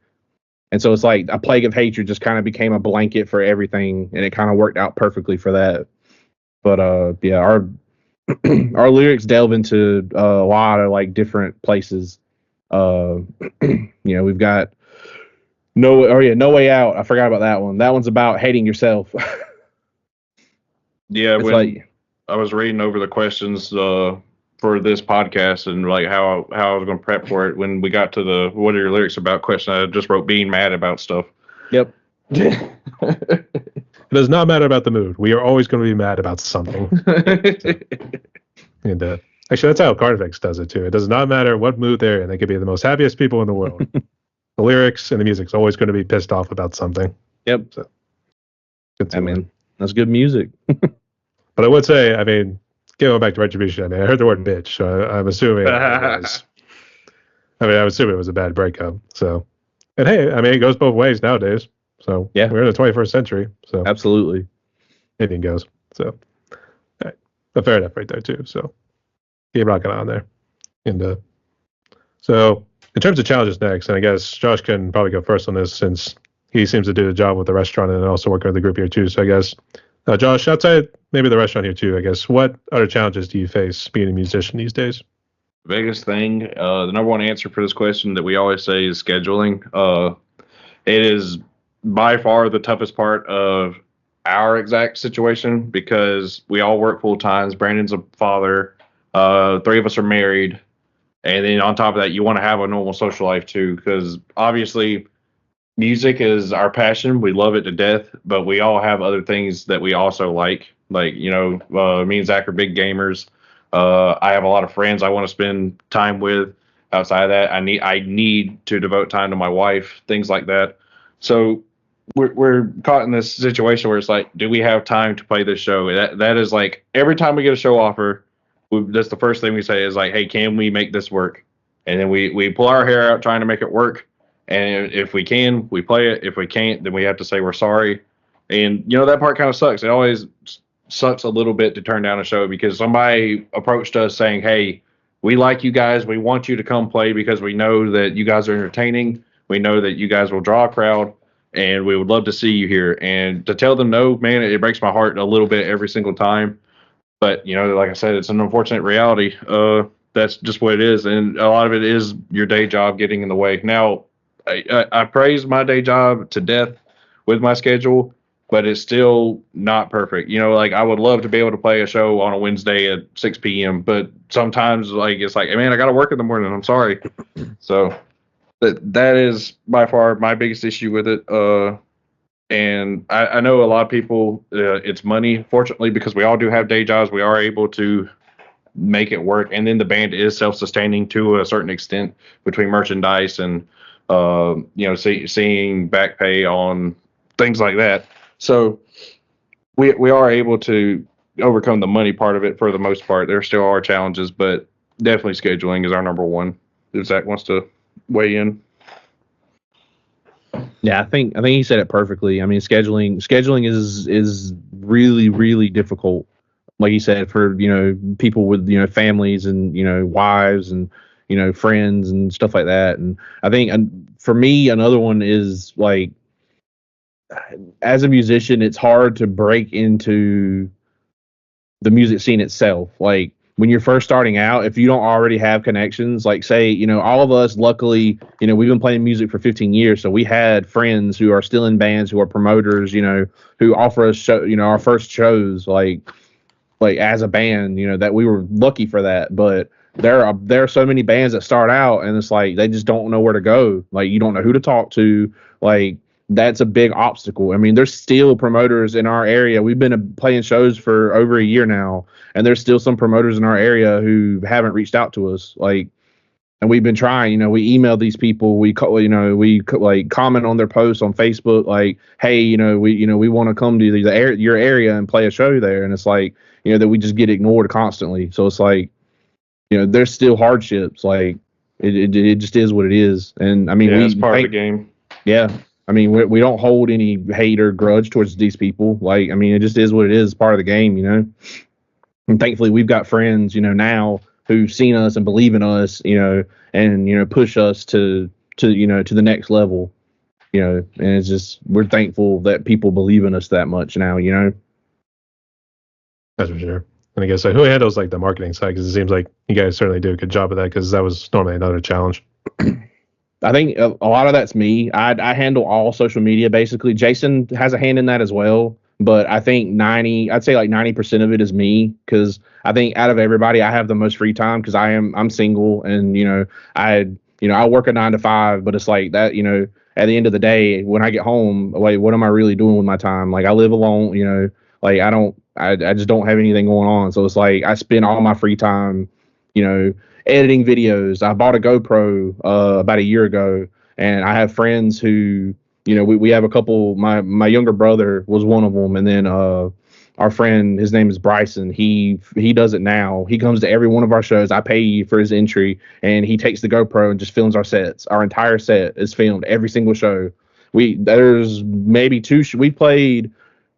And so it's like a Plague of Hatred just kind of became a blanket for everything, and it kind of worked out perfectly for that. But yeah, our our lyrics delve into a lot of like different places. We've got No Way Out. I forgot about that one. That one's about hating yourself. Yeah, when I was reading over the questions for for this podcast and like how I was going to prep for it. When we got to the what are your lyrics about question, I just wrote being mad about stuff. Yep. It does not matter about the mood. We are always going to be mad about something. And actually, that's how Carnifex does it too. It does not matter what mood they're in. They could be the most happiest people in the world. The lyrics and the music's always going to be pissed off about something. Yep. So, I mean, that's good music. But I would say, I mean, going back to Retribution, I mean, I heard the word bitch, so I'm assuming it was. I mean, I would assume it was a bad breakup. So, and hey, I mean, it goes both ways nowadays. So yeah, we're in the 21st century. So absolutely, anything goes. So, right. But fair enough, right there too. So keep rocking on there. And so in terms of challenges next, and I guess Josh can probably go first on this since he seems to do the job with the restaurant and also working with the group here too. So I guess Josh, outside maybe the restaurant here too, I guess what other challenges do you face being a musician these days? The biggest thing, the number one answer for this question that we always say is scheduling. It is by far the toughest part of our exact situation because we all work full times. Brandon's a father. 3 of us are married. And then on top of that, you want to have a normal social life too, because obviously music is our passion. We love it to death, but we all have other things that we also like. Like, you know, me and Zach are big gamers. I have a lot of friends I want to spend time with. Outside of that, I need to devote time to my wife, things like that. So we're caught in this situation where it's like, do we have time to play this show? That is like every time we get a show offer, that's the first thing we say is like, hey, can we make this work? And then we pull our hair out trying to make it work. And if we can, we play it. If we can't, then we have to say we're sorry. And, you know, that part kind of sucks. It always sucks a little bit to turn down a show because somebody approached us saying, hey, we like you guys. We want you to come play because we know that you guys are entertaining. We know that you guys will draw a crowd, and we would love to see you here. And to tell them no, man, it breaks my heart a little bit every single time. But, you know, like I said, it's an unfortunate reality. That's just what it is. And a lot of it is your day job getting in the way. Now, I praise my day job to death with my schedule, but it's still not perfect. You know, like I would love to be able to play a show on a Wednesday at 6 p.m., but sometimes like it's like, hey, man, I got to work in the morning. I'm sorry. So that is by far my biggest issue with it. And I know a lot of people, it's money. Fortunately, because we all do have day jobs, we are able to make it work. And then the band is self-sustaining to a certain extent between merchandise and you know, seeing back pay on things like that. So we are able to overcome the money part of it for the most part. There still are challenges, but definitely scheduling is our number one. If Zach wants to weigh in. Yeah, I think he said it perfectly. I mean, scheduling is really, really difficult. Like you said, for, you know, people with, you know, families and, you know, wives and, you know, friends and stuff like that. And I think for me, another one is like, as a musician, it's hard to break into the music scene itself. Like when you're first starting out, if you don't already have connections, like say, you know, all of us, luckily, you know, we've been playing music for 15 years. So we had friends who are still in bands, who are promoters, you know, who offer us our first shows, like as a band, you know, that we were lucky for that. But there are so many bands that start out and it's like they just don't know where to go. Like you don't know who to talk to. Like that's a big obstacle. I mean, there's still promoters in our area. We've been playing shows for over a year now, and there's still some promoters in our area who haven't reached out to us. Like, and we've been trying. You know, we email these people. We like comment on their posts on Facebook. Like, hey, we want to come to your area and play a show there. And it's like, you know, that we just get ignored constantly. So it's like, you know, there's still hardships. Like, it just is what it is. And I mean, it's part of the game. Yeah. I mean, we don't hold any hate or grudge towards these people. Like, I mean, it just is what it is, part of the game, you know. And thankfully, we've got friends, you know, now who've seen us and believe in us, you know, and, you know, push us to the next level, you know. And it's just, we're thankful that people believe in us that much now, you know. That's for sure. And I guess who handles like the marketing side? Because it seems like you guys certainly do a good job of that, because that was normally another challenge. I think a lot of that's me. I handle all social media basically. Jason has a hand in that as well, But I think I'd say like 90% of it is me, because I think out of everybody, I have the most free time because I'm single, and I work a 9 to 5, but it's like that, at the end of the day, when I get home, like, what am I really doing with my time? Like, I live alone, like, I just don't have anything going on. So it's like I spend all my free time, you know, editing videos. I bought a GoPro about a year ago, and I have friends who, we have a couple. My younger brother was one of them, and then our friend, his name is Bryson. He does it now. He comes to every one of our shows. I pay for his entry, and he takes the GoPro and just films our sets. Our entire set is filmed, every single show. There's maybe we played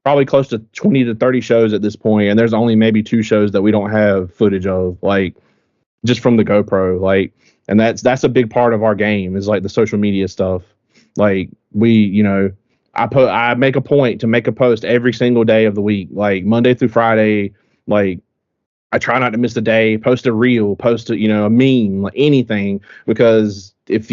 probably close to 20 to 30 shows at this point, and there's only maybe 2 shows that we don't have footage of, like, just from the GoPro. Like, and that's a big part of our game, is like the social media stuff. Like, I make a point to make a post every single day of the week, like Monday through Friday. Like, I try not to miss a day. Post a reel, post a meme, like anything, because if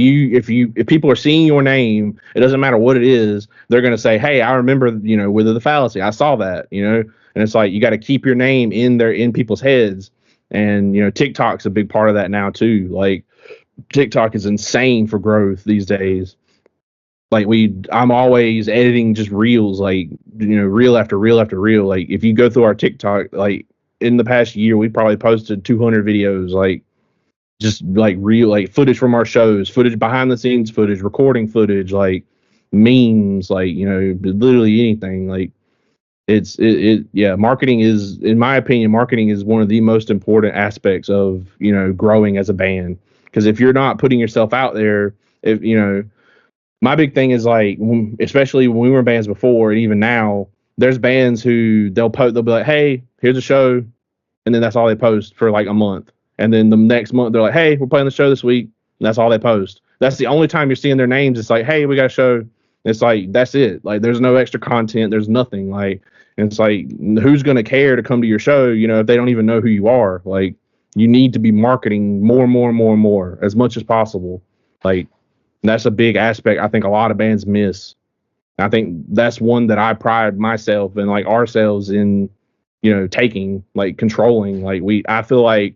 people are seeing your name, it doesn't matter what it is, they're gonna say, "Hey, I remember, Wither the Fallacy. I saw that," and it's like you got to keep your name in people's heads, and TikTok's a big part of that now too. Like, TikTok is insane for growth these days. Like, I'm always editing just reels, like, reel after reel after reel. Like, if you go through our TikTok, like, in the past year, we probably posted 200 videos, like, just like real, like, footage from our shows, footage, behind the scenes footage, recording footage, like memes, like, literally anything. Like, yeah, marketing is, in my opinion, marketing is one of the most important aspects of, growing as a band. Because if you're not putting yourself out there, if, my big thing is, like, especially when we were in bands before, and even now, there's bands who they'll be like, "Hey, here's a show," and then that's all they post for like a month. And then the next month they're like, "Hey, we're playing the show this week," and that's all they post. That's the only time you're seeing their names. It's like, "Hey, we got a show." It's like, that's it. Like, there's no extra content. There's nothing. Like, and it's like, who's gonna care to come to your show? If they don't even know who you are. Like, you need to be marketing more and more and more and more, as much as possible. Like, that's a big aspect I think a lot of bands miss. I think that's one that I pride myself and, like, ourselves in, taking, like, controlling. Like, I feel like,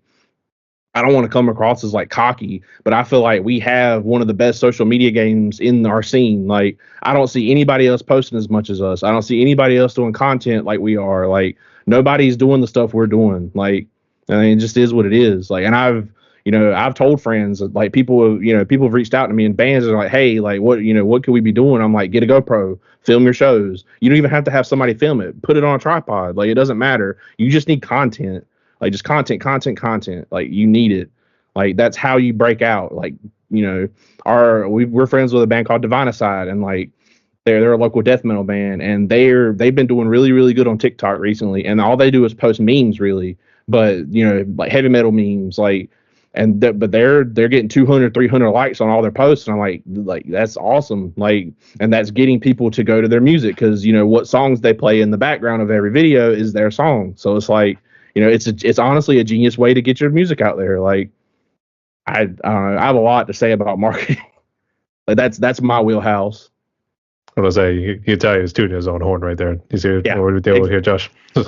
I don't want to come across as like cocky, but I feel like we have one of the best social media games in our scene. Like, I don't see anybody else posting as much as us. I don't see anybody else doing content like we are. Like, nobody's doing the stuff we're doing. Like, I mean, it just is what it is. Like, and I've told friends, like, people have reached out to me in bands and are like, "Hey, like, what could we be doing?" I'm like, "Get a GoPro, film your shows. You don't even have to have somebody film it. Put it on a tripod. Like, it doesn't matter. You just need content." Like, just content, content, content. Like, you need it. Like, that's how you break out. Like, we're friends with a band called Divinicide, and, like, they're a local death metal band, and they've been doing really, really good on TikTok recently, and all they do is post memes, really. But, like, heavy metal memes, like, but they're getting 200, 300 likes on all their posts, and I'm like, that's awesome. Like, and that's getting people to go to their music, because what songs they play in the background of every video is their song. So it's like, it's honestly a genius way to get your music out there. Like, I don't know, I have a lot to say about marketing. Like, that's my wheelhouse. I was gonna say, you can tell he's tooting his own horn right there. He's here. Yeah. What do we deal with here, Josh? To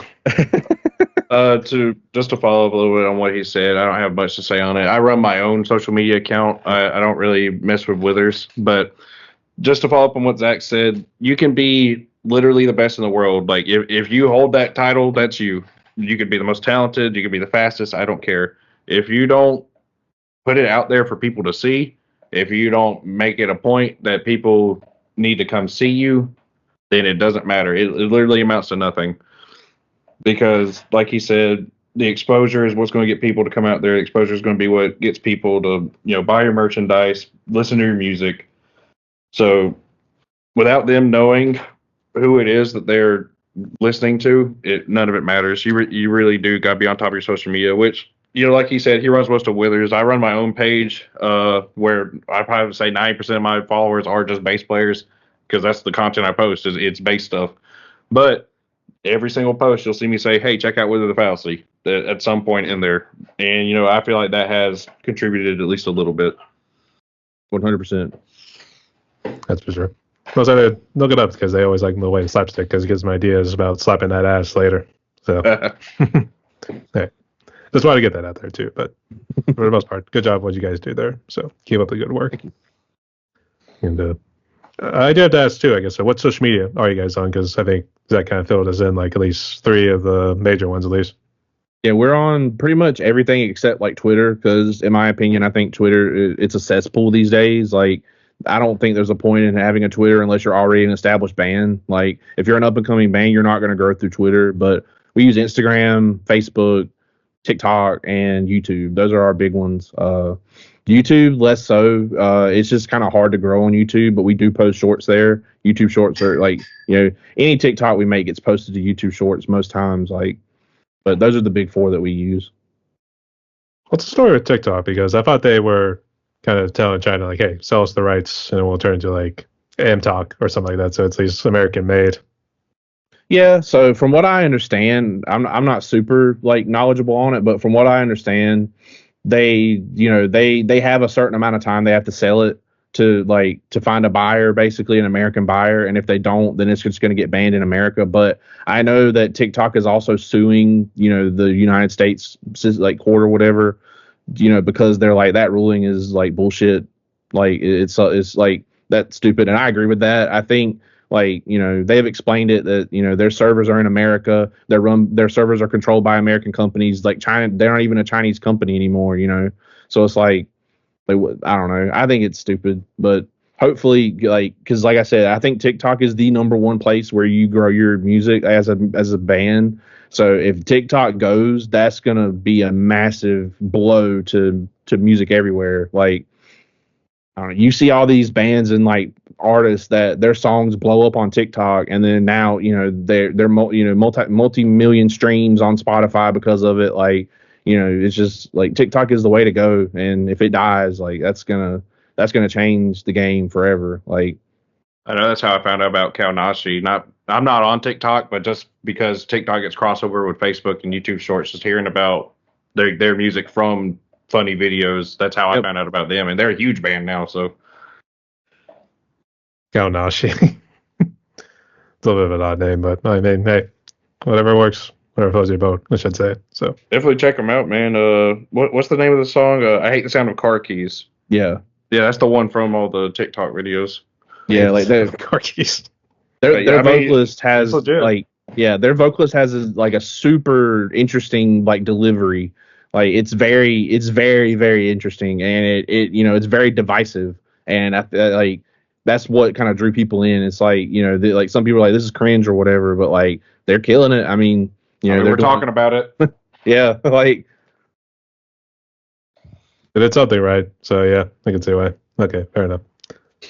follow up a little bit on what he said, I don't have much to say on it. I run my own social media account. I don't really mess with Withers, but just to follow up on what Zach said, you can be literally the best in the world. Like, if you hold that title, that's you. You could be the most talented. You could be the fastest. I don't care. If you don't put it out there for people to see, if you don't make it a point that people need to come see you, then it doesn't matter. It literally amounts to nothing. Because, like he said, the exposure is what's going to get people to come out there. The exposure is going to be what gets people to, buy your merchandise, listen to your music. So, without them knowing who it is that they're listening to, none of it matters. You really do got to be on top of your social media, which, like he said, he runs most of Withers. I run my own page where I probably would say 90% of my followers are just bass players, because that's the content I post, it's bass stuff. But every single post, you'll see me say, "Hey, check out Wither the Fallacy," at some point in there. And, I feel like that has contributed at least a little bit. 100%. That's for sure. Most I did look it up because they always like the way to slapstick because it gives them ideas about slapping that ass later. So, hey, just wanted to get that out there too. But for the most part, good job what you guys do there. So keep up the good work. And I did have to ask too, I guess. So what social media are you guys on? Because I think that kind of filled us in like at least 3 of the major ones at least. Yeah, we're on pretty much everything except like Twitter, because in my opinion, I think Twitter it's a cesspool these days. Like, I don't think there's a point in having a Twitter unless you're already an established band. Like, if you're an up and coming band, you're not going to grow through Twitter. But we use Instagram, Facebook, TikTok, and YouTube. Those are our big ones. YouTube less so. It's just kind of hard to grow on YouTube, but we do post shorts there. YouTube shorts are like, any TikTok we make gets posted to YouTube shorts most times. Like, but those are the big 4 that we use. What's the story with TikTok? Because I thought they were kind of telling China, like, hey, sell us the rights and we'll turn into like AmTalk or something like that. So it's at least American made. Yeah. So from what I understand, I'm not super like knowledgeable on it, but from what I understand, they have a certain amount of time they have to sell it to find a buyer, basically an American buyer, and if they don't, then it's just going to get banned in America. But I know that TikTok is also suing the United States like court or whatever, because they're like, that ruling is like bullshit, like it's like that's stupid, and I agree with that. I think they've explained it that their servers are in America, their servers are controlled by American companies. Like China, they're not even a Chinese company anymore, so it's like, I don't know. I think it's stupid, but hopefully, because like I said, I think TikTok is the number one place where you grow your music as a band. So if TikTok goes, that's gonna be a massive blow to music everywhere. Like, I don't know, you see all these bands and like artists that their songs blow up on TikTok, and then now they're multi-million streams on Spotify because of it. Like, it's just like TikTok is the way to go, and if it dies, like that's gonna change the game forever. Like, I know that's how I found out about Kalnashi. I'm not on TikTok, but just because TikTok gets crossover with Facebook and YouTube Shorts, just hearing about their music from funny videos, that's how I found out about them, and they're a huge band now. So, Kalnashi. It's a little bit of an odd name, but I mean, hey, whatever works. Whatever floats your boat, I should say. So definitely check them out, man. What's the name of the song? I hate the sound of car keys. Yeah, that's the one from all the TikTok videos. Yeah, like car keys. Their vocalist has their vocalist has a super interesting like delivery. Like it's very very interesting, and it it's very divisive, and like that's what kind of drew people in. It's like like some people are like, this is cringe or whatever, but like they're killing it. I mean, we're talking about it. Yeah, like. But it's something, right? So yeah, I can see why. Okay, fair enough.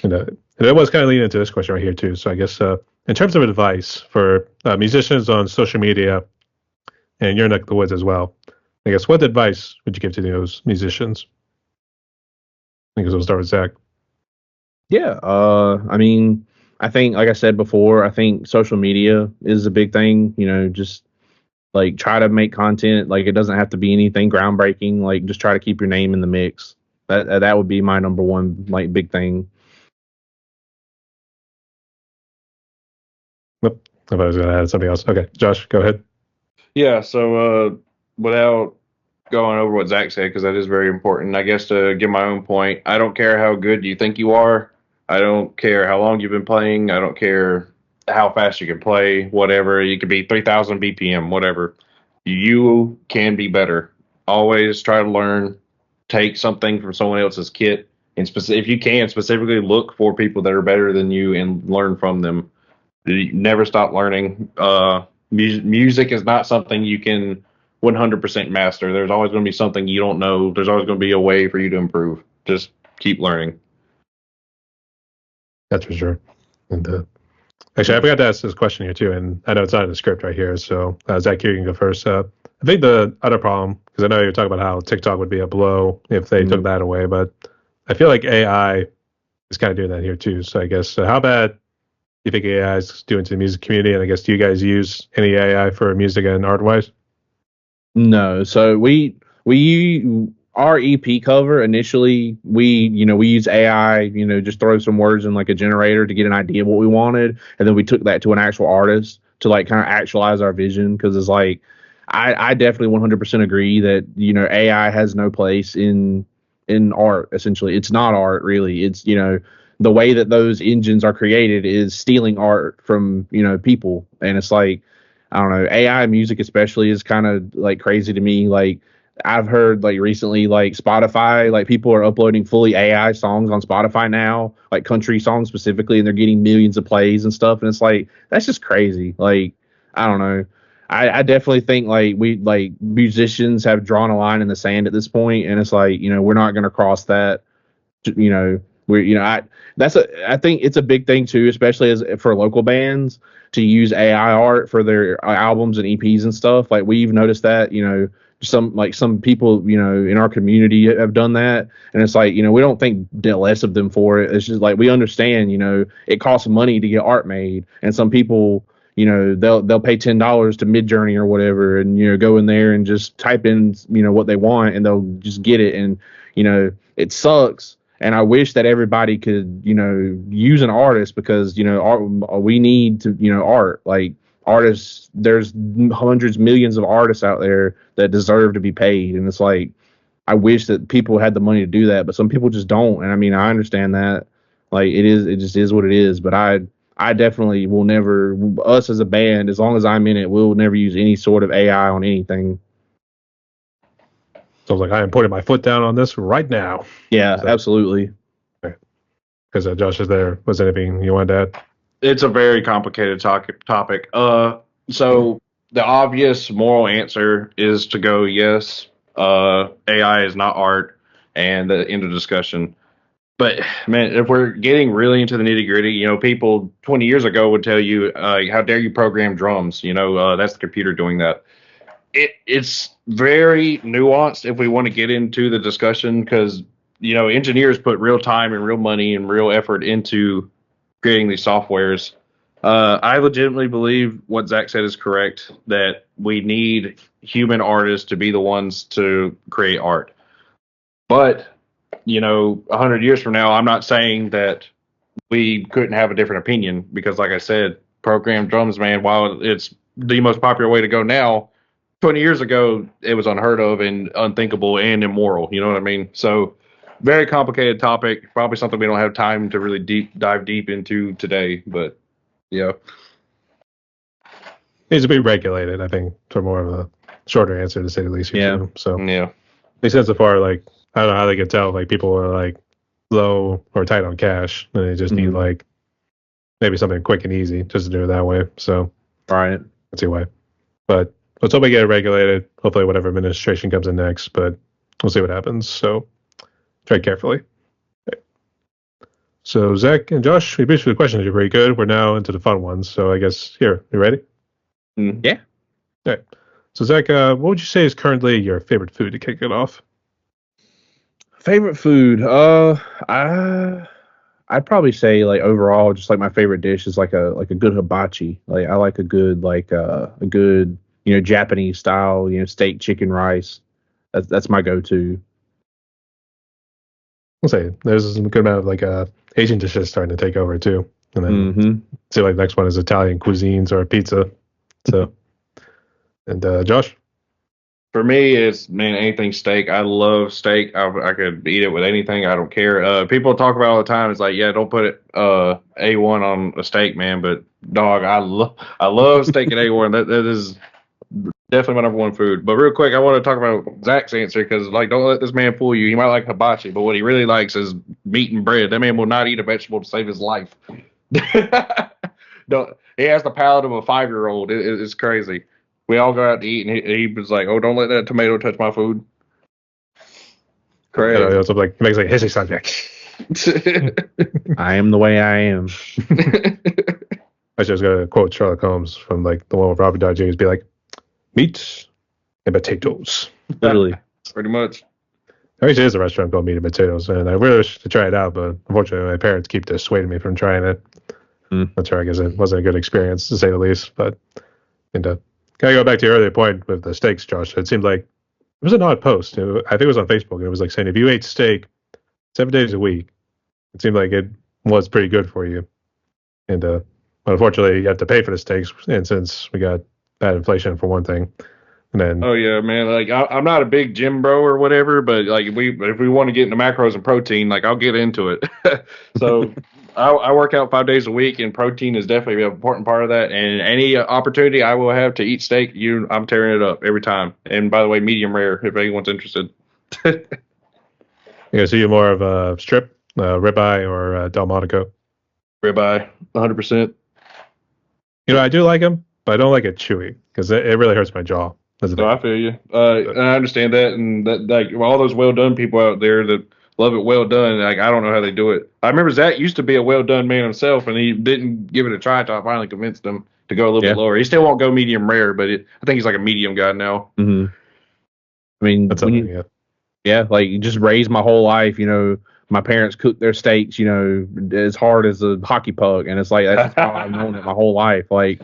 And it was kind of leading into this question right here too. So I guess in terms of advice for musicians on social media, and you're in the woods as well, I guess what advice would you give to those musicians? I guess we'll start with Zach. Yeah, I mean, I think, like I said before, I think social media is a big thing. Just like try to make content. Like it doesn't have to be anything groundbreaking. Like just try to keep your name in the mix. That would be my number one like big thing. Nope. I thought I was going to add something else. Okay, Josh, go ahead. Yeah. So without going over what Zach said, because that is very important, I guess to give my own point, I don't care how good you think you are. I don't care how long you've been playing. I don't care how fast you can play, whatever. You could be 3,000 BPM, whatever. You can be better. Always try to learn. Take something from someone else's kit, and if you can, specifically look for people that are better than you and learn from them. You never stop learning. Music is not something you can 100% master. There's always going to be something you don't know. There's always going to be a way for you to improve. Just keep learning. That's for sure. And actually, I forgot to ask this question here too, and I know it's not in the script right here. So Zach, you can go first. I think the other problem, because I know you're talking about how TikTok would be a blow if they took that away, but I feel like AI is kind of doing that here too. So I guess how bad do you think AI is doing to the music community? And I guess do you guys use any AI for music and art wise? No. So we our EP cover initially, we use AI, just throw some words in like a generator to get an idea of what we wanted, and then we took that to an actual artist to like kind of actualize our vision. Because it's like, I definitely 100% agree that AI has no place in art. Essentially, it's not art really. It's the way that those engines are created is stealing art from people, and it's like, I don't know, AI music especially is kind of like crazy to me. Like, I've heard like recently, like Spotify, like people are uploading fully AI songs on Spotify now, like country songs specifically, and they're getting millions of plays and stuff. And it's like, that's just crazy. Like, I don't know. I definitely think like musicians have drawn a line in the sand at this point, and it's like, we're not going to cross that. We're I think it's a big thing too, especially as for local bands to use AI art for their albums and EPs and stuff. Like, we've noticed that some people in our community have done that, and it's like, we don't think less of them for it. It's just like, we understand it costs money to get art made, and some people they'll pay $10 to Midjourney or whatever, and go in there and just type in what they want, and they'll just get it. And it sucks, and I wish that everybody could use an artist, because we need to art. Like, artists, there's hundreds, millions of artists out there that deserve to be paid, and it's like, I wish that people had the money to do that, but some people just don't. And I mean, I understand that, like, it just is what it is. But I definitely will never, us as a band, as long as I'm in it, we'll never use any sort of AI on anything. So I was like, I am putting my foot down on this right now. Yeah, so, absolutely. Because Josh is there. Was anything you wanted to add? It's a very complicated topic. So the obvious moral answer is to go, yes, AI is not art, and the end of discussion. But man, if we're getting really into the nitty gritty, people 20 years ago would tell you, how dare you program drums? That's the computer doing that. It's very nuanced if we want to get into the discussion, because, engineers put real time and real money and real effort into creating these softwares. I legitimately believe what Zach said is correct, that we need human artists to be the ones to create art. But 100 years from now, I'm not saying that we couldn't have a different opinion, because, like I said, programmed drums, man, while it's the most popular way to go now, 20 years ago, it was unheard of and unthinkable and immoral. You know what I mean? So, very complicated topic. Probably something we don't have time to really dive deep into today. But, yeah. Needs to be regulated, I think, for more of a shorter answer, to say the least. Yeah. So, yeah. At least so far, like, I don't know how they can tell, like, people are like low or tight on cash, and they just need like maybe something quick and easy just to do it that way. So, right, let's see why. But let's hope we get it regulated. Hopefully, whatever administration comes in next, but we'll see what happens. So, tread carefully. Okay. So, Zach and Josh, we finished with the questions. You're very good. We're now into the fun ones. So, I guess here, you ready? Yeah. All right. So, Zach, what would you say is currently your favorite food to kick it off? Favorite food? I'd probably say, like, overall, just like my favorite dish is like a good hibachi. Like, I like a good Japanese style steak, chicken, rice. That's my go-to. I'll say there's a good amount of like Asian dishes starting to take over too, and then see like next one is Italian cuisines or pizza. So, and Josh. For me, it's, man, anything steak. I love steak. I could eat it with anything. I don't care. People talk about it all the time. It's like, yeah, don't put it A1 on a steak, man. But dog, I love steak and A1. That is definitely my number one food. But real quick, I want to talk about Zach's answer, because, like, don't let this man fool you. He might like hibachi, but what he really likes is meat and bread. That man will not eat a vegetable to save his life. Don't. He has the palate of a 5-year-old. It's crazy. We all go out to eat, and he was like, "Oh, don't let that tomato touch my food." Crazy. It's like, it makes like hissy sound. I am the way I am. I was gonna quote Sherlock Holmes from like the one with Robert Downey Jr. Be like, meat and potatoes. Literally, pretty much. There actually is a restaurant called Meat and Potatoes, and I really wish to try it out, but unfortunately, my parents keep dissuading me from trying it. That's sure. I guess it wasn't a good experience, to say the least. But, and can I go back to your earlier point with the steaks, Josh? It seemed like was an odd post. I think it was on Facebook, and it was like saying if you ate steak 7 days a week, it seemed like it was pretty good for you. And but unfortunately, you have to pay for the steaks, and since we got bad inflation for one thing, and then Oh yeah, man. Like I'm not a big gym bro or whatever, but like if we want to get into macros and protein, like I'll get into it. So I work out 5 days a week, and protein is definitely an important part of that. And any opportunity I will have to eat steak, I'm tearing it up every time. And by the way, medium rare if anyone's interested. so you're more of a strip, ribeye, or Delmonico. Ribeye, 100%. I do like them, but I don't like it chewy because it really hurts my jaw. That's the So thing. I feel you. And I understand that, and that like all those well done people out there that love it well done. Like I don't know how they do it. I remember Zach used to be a well done man himself, and he didn't give it a try until I finally convinced him to go a little bit lower. He still won't go medium rare, but I think he's like a medium guy now. Mm-hmm. I mean, That's something, like just raised my whole life. My parents cooked their steaks, as hard as a hockey puck, and it's like that's how I've known it my whole life. Like,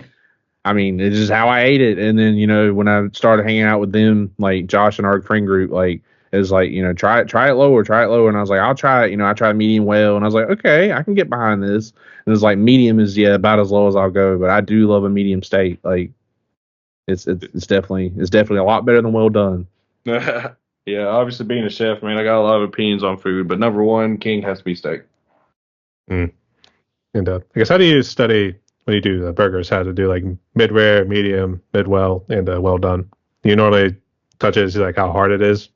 I mean, it's just how I ate it. And then, when I started hanging out with them, like Josh and our friend group, like, it's like, try it lower. And I was like, I'll try it. I tried medium well. And I was like, okay, I can get behind this. And it's like medium is, about as low as I'll go. But I do love a medium steak. Like, it's definitely a lot better than well done. Yeah, obviously being a chef, man, I got a lot of opinions on food. But number one, king has to be steak. And I guess how do you study when you do the burgers? How to do like mid rare, medium, mid well, and well done? Do you normally touch it to see like how hard it is?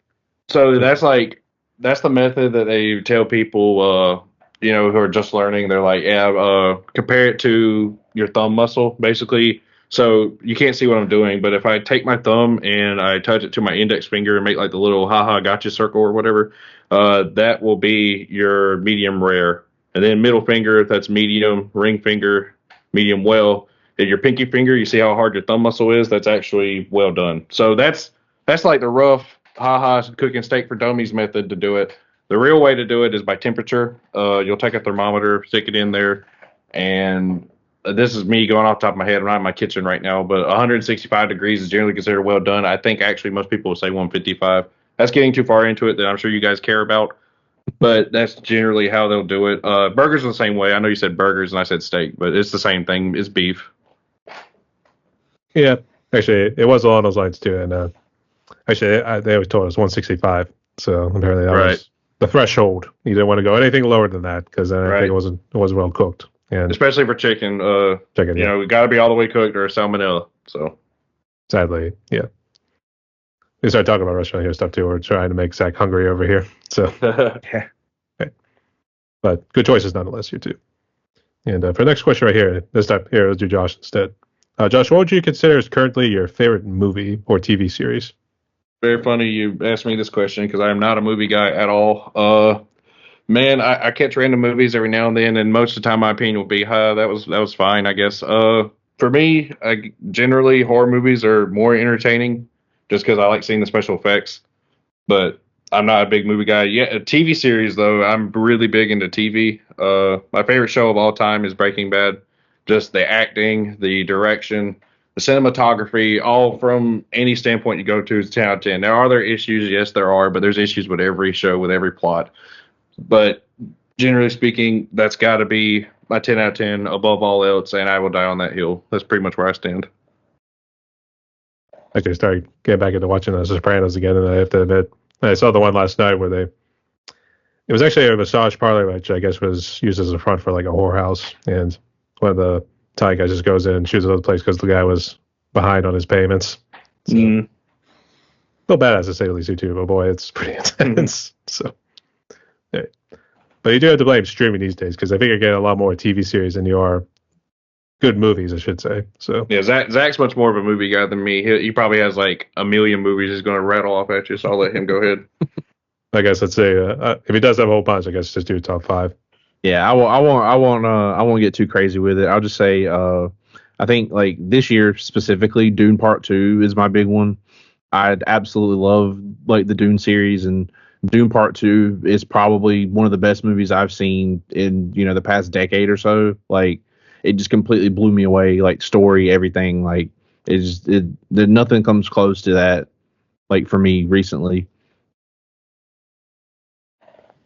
So that's the method that they tell people, who are just learning. They're like, yeah, compare it to your thumb muscle, basically. So you can't see what I'm doing, but if I take my thumb and I touch it to my index finger and make like the little haha gotcha circle or whatever, that will be your medium rare. And then middle finger, that's medium, ring finger, medium well. And your pinky finger, you see how hard your thumb muscle is? That's actually well done. So that's like the rough haha cooking steak for dummies method to do it. The real way to do it is by temperature. You'll take a thermometer, stick it in there, and this is me going off the top of my head. I'm not in my kitchen right now, but 165 degrees is generally considered well done. I think actually most people will say 155. That's getting too far into it that I'm sure you guys care about, but that's generally how they'll do it. Burgers are the same way. I know you said burgers and I said steak, but it's the same thing. It's beef. Yeah, actually, it was along those lines too. And actually, they always told us 165. So apparently that was the threshold. You didn't want to go anything lower than that because then I think it wasn't well cooked. And especially for chicken, we got to be all the way cooked or salmonella. So sadly, yeah. We started talking about restaurant here stuff too. We're trying to make Zach hungry over here. So, yeah. Okay. But good choices nonetheless, you two. And for the next question right here, this time here, let's do Josh instead. Josh, what would you consider is currently your favorite movie or TV series? Very funny you asked me this question because I am not a movie guy at all. Man, I catch random movies every now and then, and most of the time my opinion will be, that was fine, I guess. For me, generally horror movies are more entertaining just because I like seeing the special effects. But I'm not a big movie guy. Yeah, a TV series though, I'm really big into TV. My favorite show of all time is Breaking Bad. Just the acting, the direction, the cinematography, all from any standpoint you go to is 10 out of 10. Now, are there issues? Yes, there are, but there's issues with every show, with every plot. But generally speaking, that's got to be my 10 out of 10 above all else, and I will die on that hill. That's pretty much where I stand. I actually started getting back into watching The Sopranos again, and I have to admit, I saw the one last night where it was actually a massage parlor, which I guess was used as a front for like a whorehouse, and one of the Thai guys just goes in and shoots another place because the guy was behind on his payments. So, still badass to say the least, too, but boy, it's pretty intense. So. Yeah. But you do have to blame streaming these days because I think you're getting a lot more TV series than you are good movies, I should say. So yeah, Zach's much more of a movie guy than me. He probably has like a million movies he's going to rattle off at you, so I'll let him go ahead. I guess let's say if he does have a whole bunch, I guess just do top 5. Yeah, I won't get too crazy with it. I'll just say I think like this year specifically, Dune Part 2 is my big one. I'd absolutely love like the Dune series, and Dune Part 2 is probably one of the best movies I've seen in, the past decade or so. Like, it just completely blew me away. Like, story, everything. Like, nothing comes close to that. like for me recently.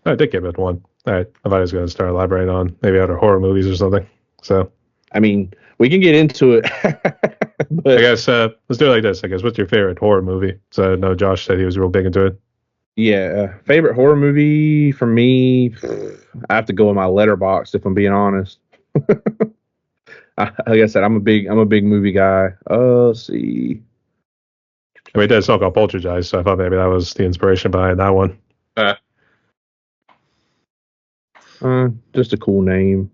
I did give it one. All right, I thought I was going to start elaborating on maybe other horror movies or something. So I mean, we can get into it. But I guess let's do it like this. I guess what's your favorite horror movie? So I know Josh said he was real big into it. yeah, favorite horror movie for me, I have to go with my letterbox if I'm being honest. Like I said, I'm a big movie guy. Let's see. I mean, there's a song called Poltergeist, so I thought maybe that was the inspiration behind that one. Just a cool name.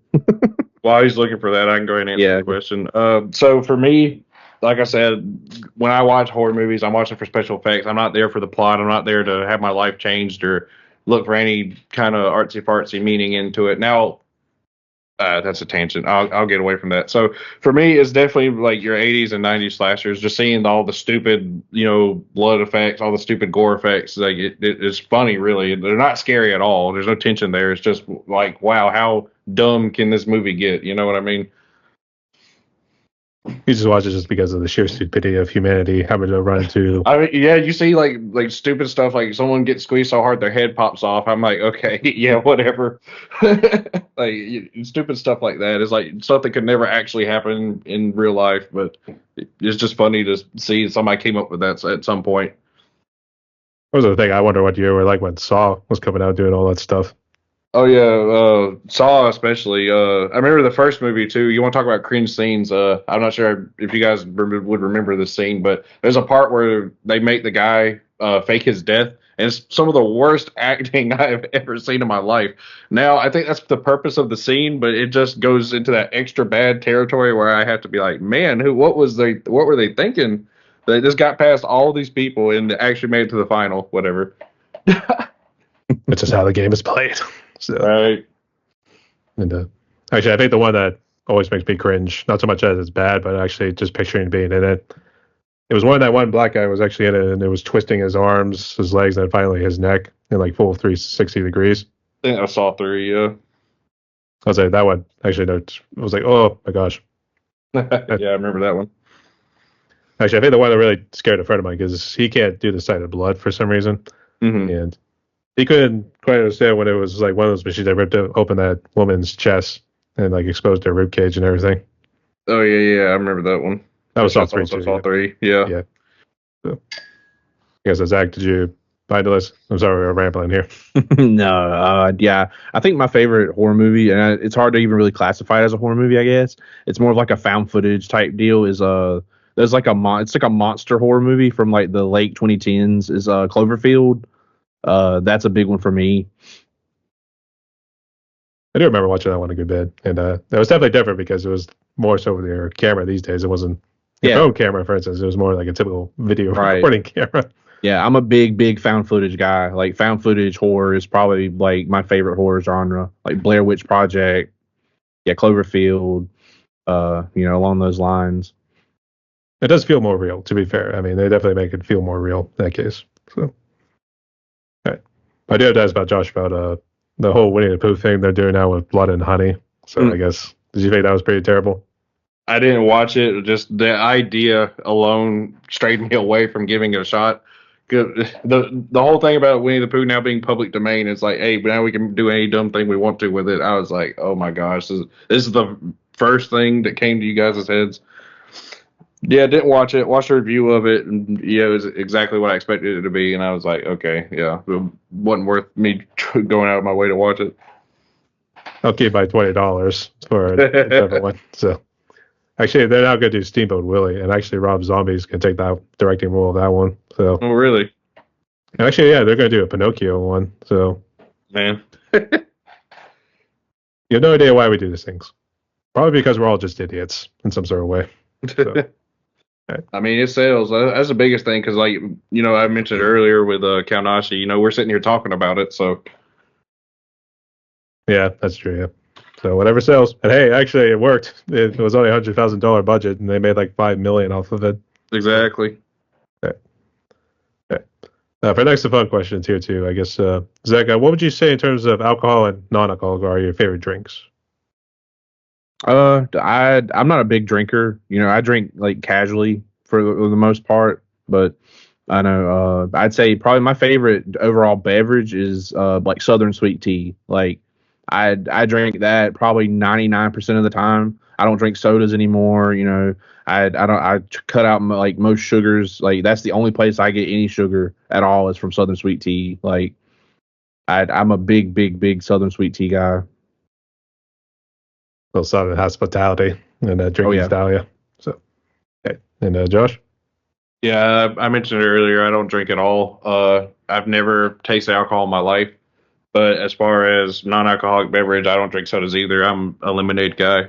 While he's looking for that, I can go ahead and answer the question. So for me, like I said, when I watch horror movies, I'm watching for special effects. I'm not there for the plot. I'm not there to have my life changed or look for any kind of artsy fartsy meaning into it. Now, that's a tangent. I'll get away from that. So for me, it's definitely like your 80s and 90s slashers. Just seeing all the stupid, blood effects, all the stupid gore effects. Like it's funny, really. They're not scary at all. There's no tension there. It's just like, wow, how dumb can this movie get? You know what I mean? You just watch it just because of the sheer stupidity of humanity having to run into. I mean, yeah, you see like stupid stuff, like someone gets squeezed so hard their head pops off. I'm like, okay, yeah, whatever. Stupid stuff like that is like stuff that could never actually happen in real life, but it's just funny to see somebody came up with that at some point. What was the thing? I wonder what you were like when Saw was coming out doing all that stuff. Oh yeah, Saw especially. I remember the first movie too. You want to talk about cringe scenes? I'm not sure if you guys would remember this scene, but there's a part where they make the guy fake his death, and it's some of the worst acting I've ever seen in my life. Now I think that's the purpose of the scene, but it just goes into that extra bad territory where I have to be like, man, what were they thinking? They just got past all these people and actually made it to the final, whatever. It's just how the game is played. So, right. And actually, I think the one that always makes me cringe, not so much as it's bad, but actually just picturing being in it. It was one that one black guy was actually in it, and it was twisting his arms, his legs, and finally his neck in like full 360 degrees. I think I saw 3. Yeah. I was like, that one actually. No, it was like, oh my gosh. Yeah, I remember that one. Actually, I think the one that really scared a friend of mine because he can't do the sight of blood for some reason, and he couldn't quite understand when it was like one of those machines that ripped open that woman's chest and like exposed her rib cage and everything. Oh yeah, I remember that one. That was Saw 3 too. Saw 3, yeah. Yeah. So, I guess Zach, did you find the list? I'm sorry, we're rambling here. No, yeah. I think my favorite horror movie, and it's hard to even really classify it as a horror movie. I guess it's more of like a found footage type deal. Is there's like it's like a monster horror movie from like the late 2010s. Is Cloverfield. That's a big one for me. I do remember watching that one a good bit, and it was definitely different because it was more so with your camera these days. It wasn't your phone camera, for instance. It was more like a typical video recording camera. Yeah, I'm a big found footage guy. Like found footage horror is probably like my favorite horror genre. Like Blair Witch Project, Cloverfield, along those lines. It does feel more real, to be fair. I mean, they definitely make it feel more real in that case. So. I do have to ask about Josh about the whole Winnie the Pooh thing they're doing now with Blood and Honey. So I guess, did you think that was pretty terrible? I didn't watch it. Just the idea alone strayed me away from giving it a shot. The whole thing about Winnie the Pooh now being public domain is like, hey, now we can do any dumb thing we want to with it. I was like, oh my gosh, this is the first thing that came to you guys' heads. Yeah, didn't watch it. Watched a review of it, and yeah, it was exactly what I expected it to be. And I was like, okay, yeah, it wasn't worth me going out of my way to watch it. I'll keep my $20 for a different one. So actually, they're now going to do Steamboat Willie, and actually Rob Zombie's going to take that directing role of that one. So oh, really? Actually, yeah, they're going to do a Pinocchio one. So man, you have no idea why we do these things. Probably because we're all just idiots in some sort of way. So. I mean, it sells. That's the biggest thing because, like, I mentioned earlier with Kaunashi, we're sitting here talking about it. So, yeah, that's true. Yeah. So whatever sells. And hey, actually, it worked. It was only $100,000 budget, and they made like $5 million off of it. Exactly. Okay. For next fun questions here too, I guess, Zach, what would you say in terms of alcohol and non-alcoholic are your favorite drinks? I'm not a big drinker. I drink like casually for the most part, but I know. I'd say probably my favorite overall beverage is like Southern sweet tea. Like I drink that probably 99% of the time. I don't drink sodas anymore. You know, I cut out like most sugars. Like that's the only place I get any sugar at all is from Southern sweet tea. Like I'm a big Southern sweet tea guy. Well, Southern hospitality and drinking yeah. style, yeah. So, okay. And Josh? Yeah, I mentioned it earlier. I don't drink at all. I've never tasted alcohol in my life. But as far as non-alcoholic beverage, I don't drink sodas either. I'm a lemonade guy.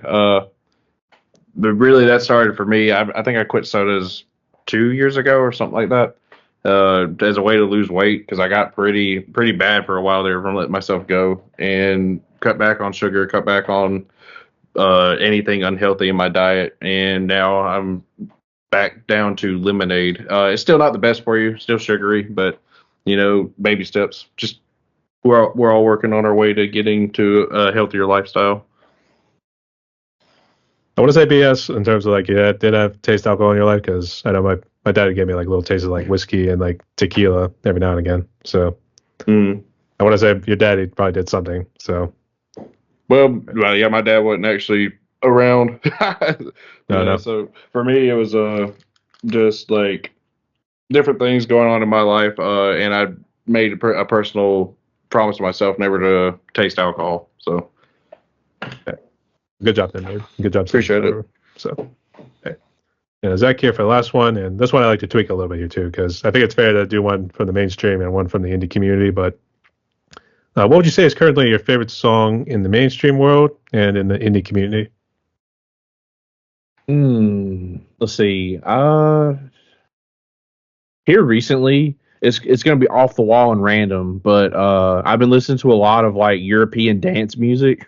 But really, that started for me. I think I quit sodas 2 years ago or something like that. As a way to lose weight because I got pretty bad for a while there from letting myself go and cut back on sugar, cut back on anything unhealthy in my diet, and now I'm back down to lemonade. It's still not the best for you, still sugary, but baby steps. Just we're all working on our way to getting to a healthier lifestyle. I want to say BS in terms of like, yeah, did have taste alcohol in your life? Because I know my dad would give me like little tastes of like whiskey and like tequila every now and again. So I want to say your daddy probably did something. So, well, yeah, my dad wasn't actually around. No. So for me, it was just like different things going on in my life, and I made a personal promise to myself never to taste alcohol. So. Okay. Good job, then, dude. Good job. Appreciate it. So, okay. And Zach here for the last one, and this one I like to tweak a little bit here too, because I think it's fair to do one from the mainstream and one from the indie community. But what would you say is currently your favorite song in the mainstream world and in the indie community? Let's see. Here recently, it's going to be off the wall and random, but I've been listening to a lot of like European dance music.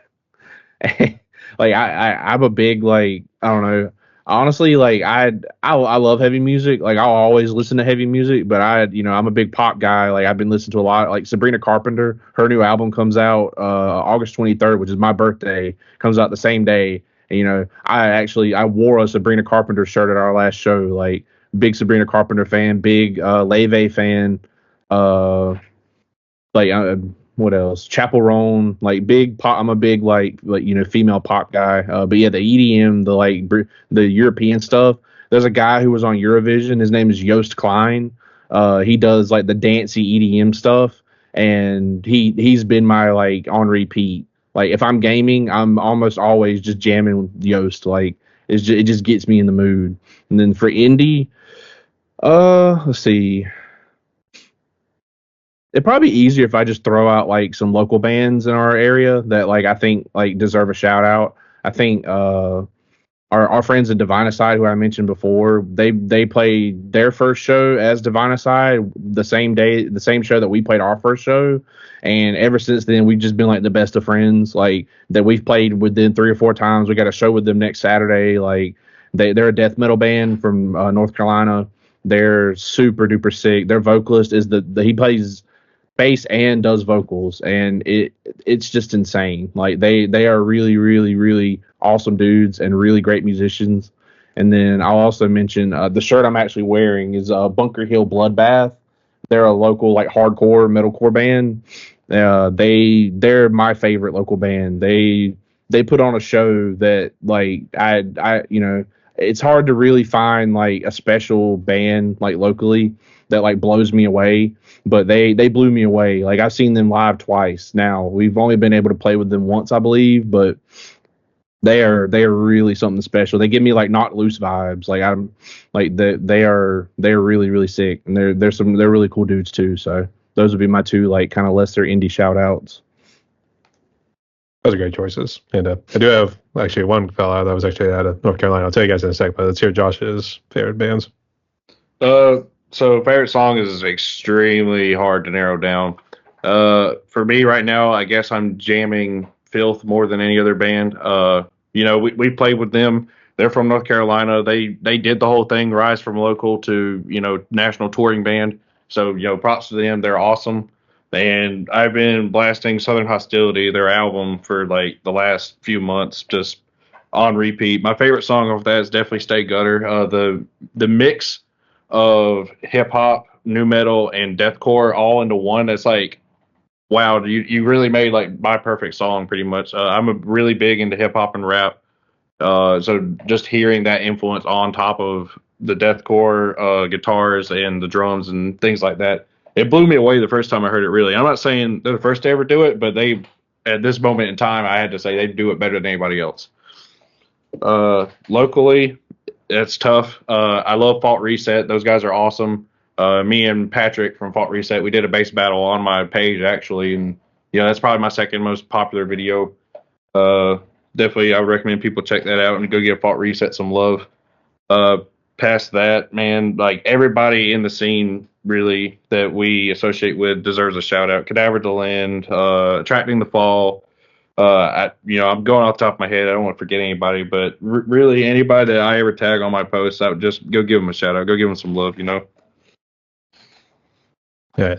Like I'm a big like I don't know. Honestly, like I love heavy music. Like I'll always listen to heavy music, but I'm a big pop guy. Like I've been listening to a lot. Like Sabrina Carpenter, her new album comes out August 23rd, which is my birthday. Comes out the same day. And, I wore a Sabrina Carpenter shirt at our last show. Like big Sabrina Carpenter fan, big Leve fan. What else? Chapel Roan, like big pop. I'm a big female pop guy. But yeah, the EDM, the European stuff. There's a guy who was on Eurovision. His name is Joost Klein. He does like the dancey EDM stuff, and he's been my like on repeat. Like if I'm gaming, I'm almost always just jamming with Joost. Like it just gets me in the mood. And then for indie, let's see. It'd probably be easier if I just throw out like some local bands in our area that like I think like deserve a shout out. I think our friends at Divinacide, who I mentioned before, they played their first show as Divinacide the same day, the same show that we played our first show, and ever since then we've just been like the best of friends. Like that we've played with them 3 or 4 times. We got a show with them next Saturday. Like they're a death metal band from North Carolina. They're super duper sick. Their vocalist is he plays bass and does vocals, and it's just insane. Like they are really really awesome dudes and really great musicians. And then I'll also mention the shirt I'm actually wearing is Bunker Hill Bloodbath. They're a local like hardcore metalcore band. They're my favorite local band. They put on a show that like I it's hard to really find like a special band like locally that like blows me away, but they blew me away. Like I've seen them live twice now. We've only been able to play with them once, I believe, but they are really something special. They give me like Not Loose vibes. Like I'm like they're really really sick, and they're really cool dudes too. So those would be my 2 like kind of lesser indie shout outs. Those are great choices. And I do have actually one fella that was actually out of North Carolina. I'll tell you guys in a sec, but let's hear Josh's favorite bands. So favorite song is extremely hard to narrow down. For me right now, I guess I'm jamming Filth more than any other band. We played with them. They're from North Carolina. They did the whole thing, rise from local to, national touring band. So, props to them. They're awesome. And I've been blasting Southern Hostility, their album, for like the last few months, just on repeat. My favorite song of that is definitely Stay Gutter. The mix of hip hop new metal, and deathcore all into one. It's like, wow, you really made like my perfect song, pretty much. I'm a really big into hip hop and rap. So just hearing that influence on top of the deathcore guitars and the drums and things like that, it blew me away the first time I heard it. Really, I'm not saying they're the first to ever do it, but they, at this moment in time, I had to say they do it better than anybody else. Locally, it's tough. I love Fault Reset. Those guys are awesome. Me and Patrick from Fault Reset, we did a bass battle on my page actually, and that's probably my second most popular video. Definitely, I would recommend people check that out and go give Fault Reset some love. Past that, man, like everybody in the scene really that we associate with deserves a shout out. Cadaver to Land, Attracting the Fall. I'm going off the top of my head. I don't want to forget anybody, but really anybody that I ever tag on my posts, I would just go give them a shout out. Go give them some love, Yeah,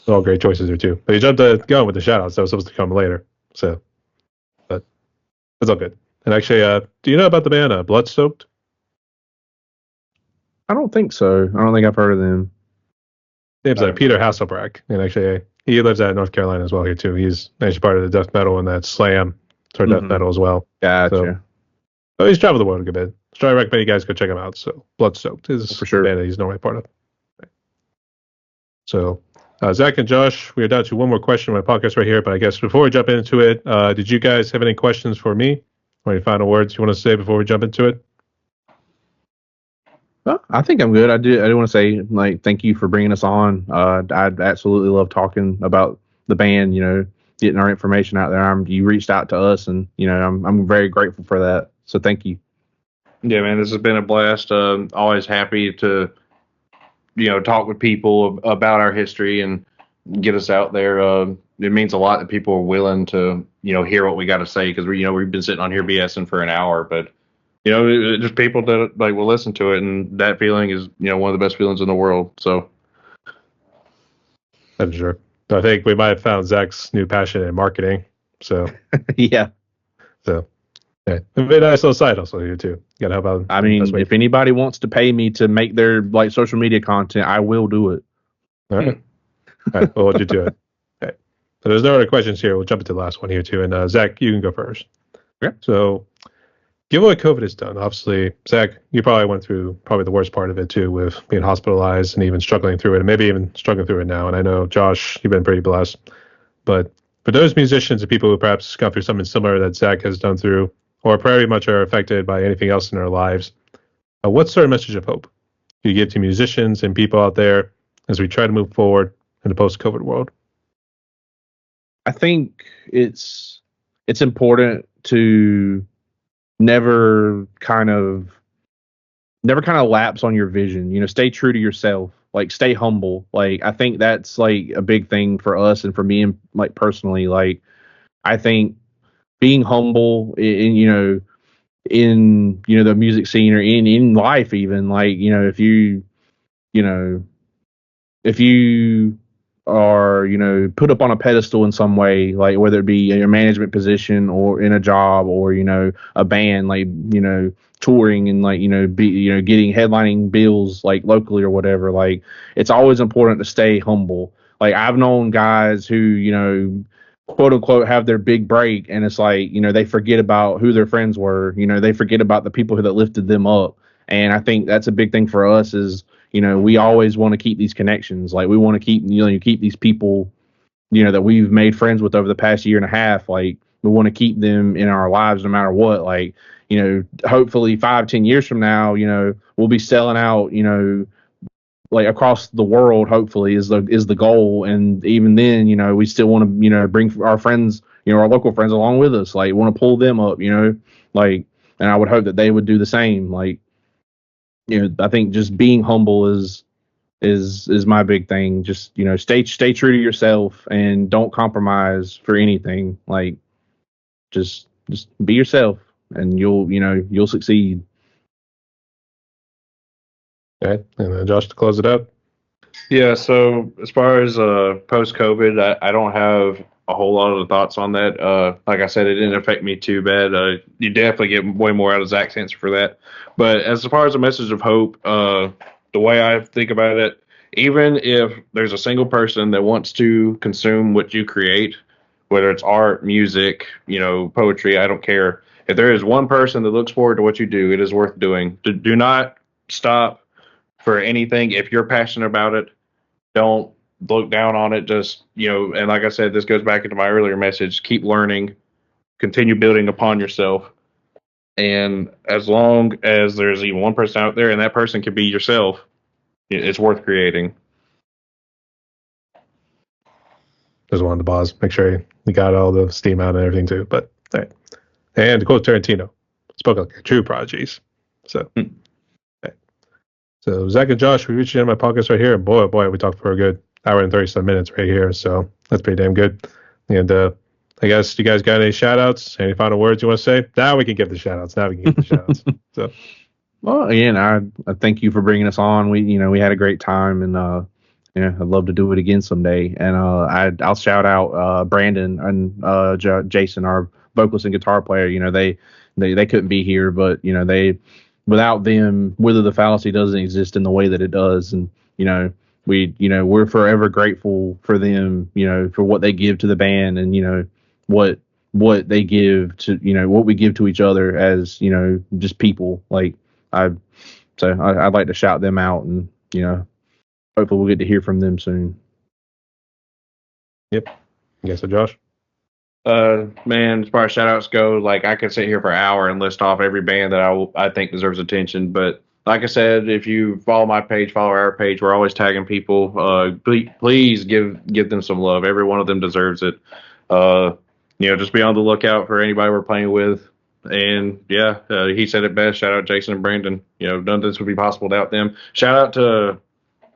all great choices there too. But you jumped going with the shout outs that was supposed to come later. So, but it's all good. And actually, do you know about the band Bloodstoked? I don't think so. I don't think I've heard of them. Name's Peter Hasselbrack, and actually he lives out in North Carolina as well here too. He's actually part of the death metal and that slam sort of death metal as well. Gotcha. So he's traveled the world a good bit. So I recommend you guys go check him out. So Bloodstoked is for sure the band that he's normally part of. So Zach and Josh, we are down to one more question on my podcast right here. But I guess before we jump into it, did you guys have any questions for me or any final words you want to say before we jump into it? Well, I think I'm good. I do want to say, like, thank you for bringing us on. I'd absolutely love talking about the band, getting our information out there. You reached out to us, and, I'm very grateful for that. So thank you. Yeah, man, this has been a blast. Always happy to, talk with people about our history and get us out there. It means a lot that people are willing to, hear what we got to say, because we've been sitting on here BSing for an hour, but just people that like will listen to it, and that feeling is, one of the best feelings in the world. So, I'm sure. I think we might have found Zach's new passion in marketing. So, yeah. So, yeah, it'd be a nice little side hustle here too. You gotta help out. I mean, if anybody wants to pay me to make their social media content, I will do it. All right. All right. We'll hold you to it. Okay. So there's no other questions here. We'll jump into the last one here too. And Zach, you can go first. Okay. So, given what COVID has done, obviously, Zach, you probably went through the worst part of it too, with being hospitalized and even struggling through it, and maybe even struggling through it now. And I know, Josh, you've been pretty blessed. But for those musicians and people who perhaps gone through something similar that Zach has done through, or very much are affected by anything else in their lives, what sort of message of hope do you give to musicians and people out there as we try to move forward in the post-COVID world? I think it's important to never kind of lapse on your vision. Stay true to yourself. Like, stay humble. Like, I think that's like a big thing for us and for me, and like personally, like, I think being humble in the music scene or in life, even, like, if you are put up on a pedestal in some way, like whether it be a management position or in a job or a band, like touring and like getting headlining bills like locally or whatever, like it's always important to stay humble. Like, I've known guys who quote unquote have their big break, and it's like they forget about who their friends were. They forget about the people that lifted them up. And I think that's a big thing for us is we always want to keep these connections. Like, we want to keep keep these people that we've made friends with over the past year and a half. Like, we want to keep them in our lives no matter what. Like, hopefully 5-10 years from now, we'll be selling out like across the world, hopefully, is the goal. And even then, we still want to, bring our friends, our local friends along with us. Like, want to pull them up, like, and I would hope that they would do the same. Like, I think just being humble is my big thing. Just, stay true to yourself and don't compromise for anything. Like, just be yourself and you'll succeed. Okay, and then Josh, to close it out. Yeah, so as far as post-COVID, I don't have a whole lot of thoughts on that. Like I said, it didn't affect me too bad. You definitely get way more out of Zach's answer for that. But as far as a message of hope, the way I think about it even if there's a single person that wants to consume what you create, whether it's art, music, poetry, I don't care. If there is one person that looks forward to what you do, it is worth doing. Do not stop for anything. If you're passionate about it, don't look down on it. Just, and like I said, this goes back into my earlier message, keep learning, continue building upon yourself. And as long as there's even one person out there and that person can be yourself, it's worth creating. Just wanted to pause, make sure you got all the steam out and everything too. But all right. And to quote Tarantino, spoke like a true prodigies. So, okay. So Zach and Josh, we reached the end of my podcast right here, and boy, oh boy, we talked for a good hour and 37 minutes right here. So that's pretty damn good. And I guess you guys got any shout outs? Any final words you want to say? Now we can give the shout outs. So, well, again, I thank you for bringing us on. We had a great time, and I'd love to do it again someday. And I'll shout out Brandon and Jason, our vocalist and guitar player. They couldn't be here, but without them, Wither the Fallacy doesn't exist in the way that it does. And we're forever grateful for them, for what they give to the band, and what they give to what we give to each other as just people. I'd like to shout them out, and hopefully we'll get to hear from them soon. Yep. Yeah, so Josh? Man, as far as shout outs go, I could sit here for an hour and list off every band that I think deserves attention. But like I said, if you follow my page, follow our page, we're always tagging people. Please give them some love. Every one of them deserves it. Just be on the lookout for anybody we're playing with. And yeah, he said it best. Shout out Jason and Brandon. None of this would be possible without them. Shout out to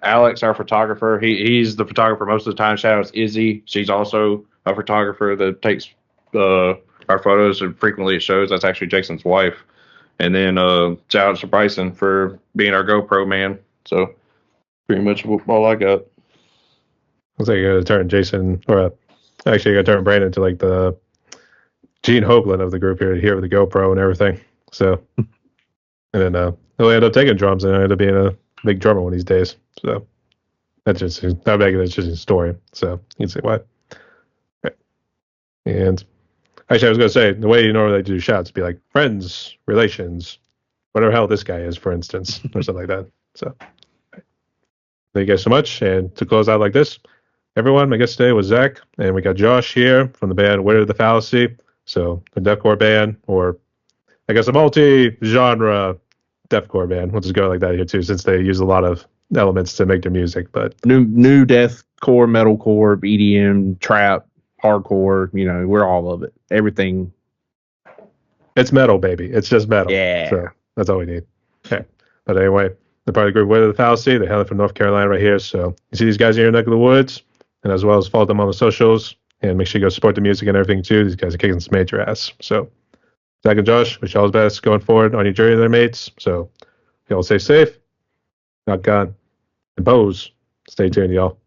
Alex, our photographer. He's the photographer most of the time. Shout out to Izzy. She's also a photographer that takes our photos, and frequently it shows. That's actually Jason's wife. And then shout out to Bryson for being our GoPro man. So pretty much all I got. Looks like you're going to turn Jason, or actually you're going to turn Brandon to like the Gene Hoglan of the group here with the GoPro and everything. So, and then he'll end up taking drums and end up being a big drummer one of these days. So that'll make it an interesting story. So you can see why. Okay. And actually, I was going to say, the way you normally do shouts be like friends, relations, whatever hell this guy is, for instance, or something like that. So thank you guys so much. And to close out like this, everyone, my guest today was Zach, and we got Josh here from the band Where the Fallacy. So a deathcore band, or I guess a multi-genre deathcore band. We'll just go like that here too, since they use a lot of elements to make their music. But new deathcore, metalcore, EDM, trap, hardcore. We're all of it. Everything. It's metal, baby. It's just metal. Yeah. So that's all we need. Okay. But anyway, the part of the group Where the Fallacy, they're hailing from North Carolina right here. So you see these guys in your neck of the woods, and as well as follow them on the socials. And make sure you go support the music and everything too. These guys are kicking some major ass. So, Zach and Josh, wish you all the best going forward on your journey there, mates. So, y'all stay safe, not gone, and Bose. Stay tuned, y'all.